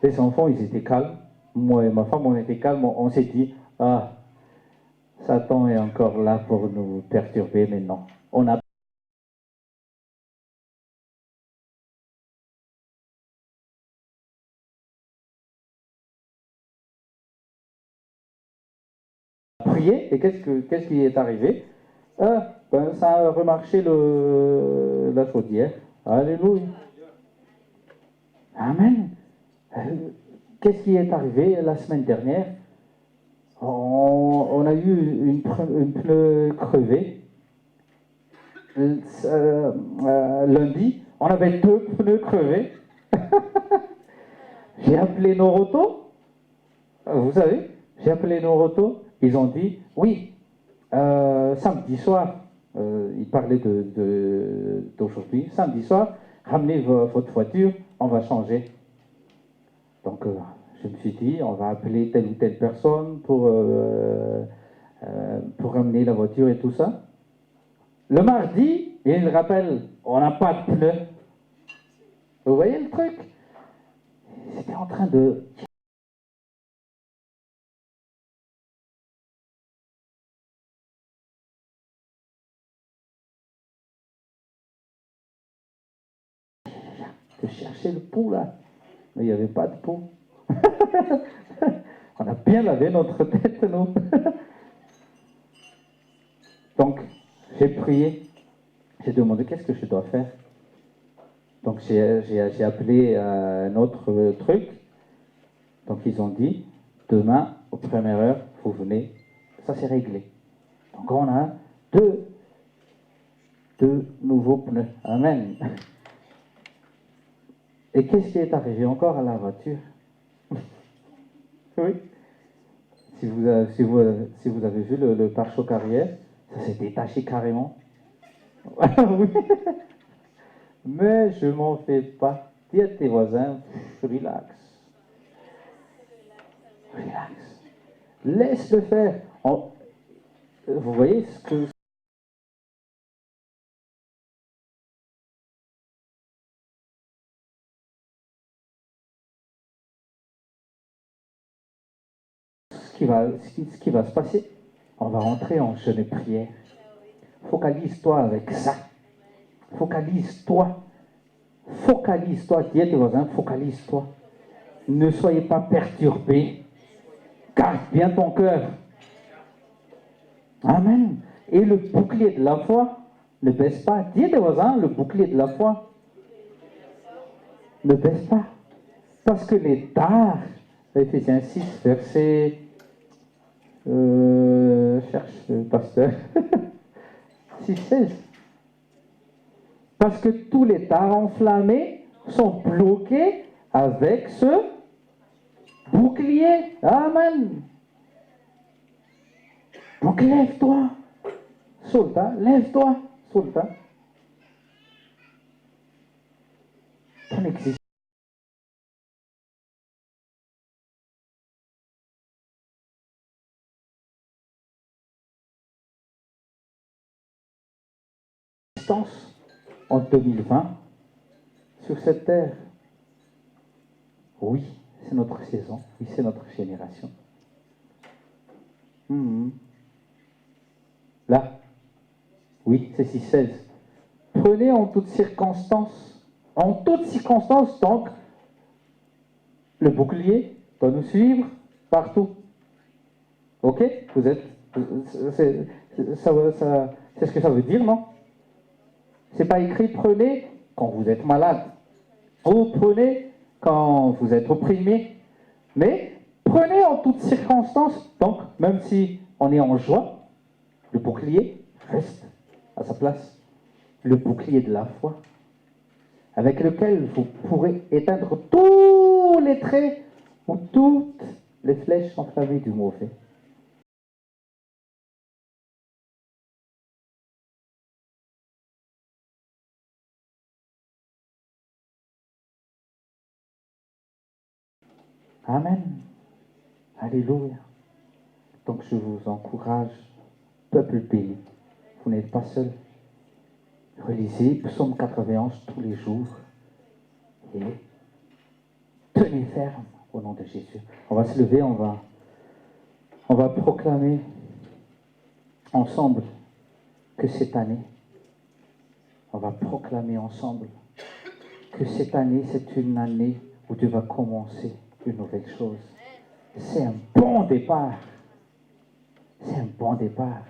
Les enfants, ils étaient calmes. Moi et ma femme, on était calmes. On s'est dit, Satan est encore là pour nous perturber, mais non. On a prié, et qu'est-ce qui est arrivé? Ça a remarché la chaudière. Alléluia. Amen. Qu'est-ce qui est arrivé la semaine dernière? On a eu une pneu crevée. Lundi, on avait 2 pneus crevés. J'ai appelé Noroto. Vous savez, j'ai appelé Noroto. Ils ont dit, oui, samedi soir, ils parlaient d'aujourd'hui, samedi soir, ramenez votre voiture, on va changer. Donc, je me suis dit, on va appeler telle ou telle personne pour ramener la voiture et tout ça. Le mardi, il me rappelle, on n'a pas de pneus. Vous voyez le truc? C'était en train de... de chercher le pot là. Mais il n'y avait pas de pot. On a bien lavé notre tête, nous. Donc, j'ai prié. J'ai demandé qu'est-ce que je dois faire. Donc, j'ai appelé un autre truc. Donc, ils ont dit, demain, aux premières heures, vous venez. Ça, c'est réglé. Donc, on a deux nouveaux pneus. Amen. Et qu'est-ce qui est arrivé encore à la voiture? Oui. Si vous avez vu le pare-choc arrière, ça s'est détaché carrément. Oui. Mais je m'en fais pas. Dis à tes voisins, relax. Relax. Laisse-le faire. Vous voyez ce qui va se passer? On va rentrer en jeûne et prière. Focalise-toi avec ça. Focalise-toi. Focalise-toi. Dis à tes voisins, focalise-toi. Ne soyez pas perturbés. Garde bien ton cœur. Amen. Et le bouclier de la foi ne baisse pas. Dis à tes voisins, le bouclier de la foi ne baisse pas. Parce que les dards, Ephésiens 6, verset... cherche le pasteur. 6, 16. Parce que tous les dards enflammés sont bloqués avec ce bouclier. Amen. Donc lève-toi. Soldat, lève-toi. Soldat. Ton existence en 2020 sur cette terre. Oui, c'est notre saison. Oui, c'est notre génération. Là, oui, c'est 6-16. Prenez en toutes circonstances, donc, le bouclier doit nous suivre partout. Ok? Vous êtes. C'est ce que ça veut dire, non? C'est pas écrit prenez quand vous êtes malade. Ou prenez quand vous êtes opprimé. Mais prenez en toutes circonstances. Donc, même si on est en joie, le bouclier reste à sa place. Le bouclier de la foi, avec lequel vous pourrez éteindre tous les traits ou toutes les flèches enflammées du mauvais. Amen. Alléluia. Donc je vous encourage, peuple béni, vous n'êtes pas seul. Relisez Psaume 91 tous les jours et tenez ferme au nom de Jésus. On va se lever, on va proclamer ensemble que cette année, on va proclamer ensemble que cette année, c'est une année où Dieu va commencer une nouvelle chose. C'est un bon départ. C'est un bon départ.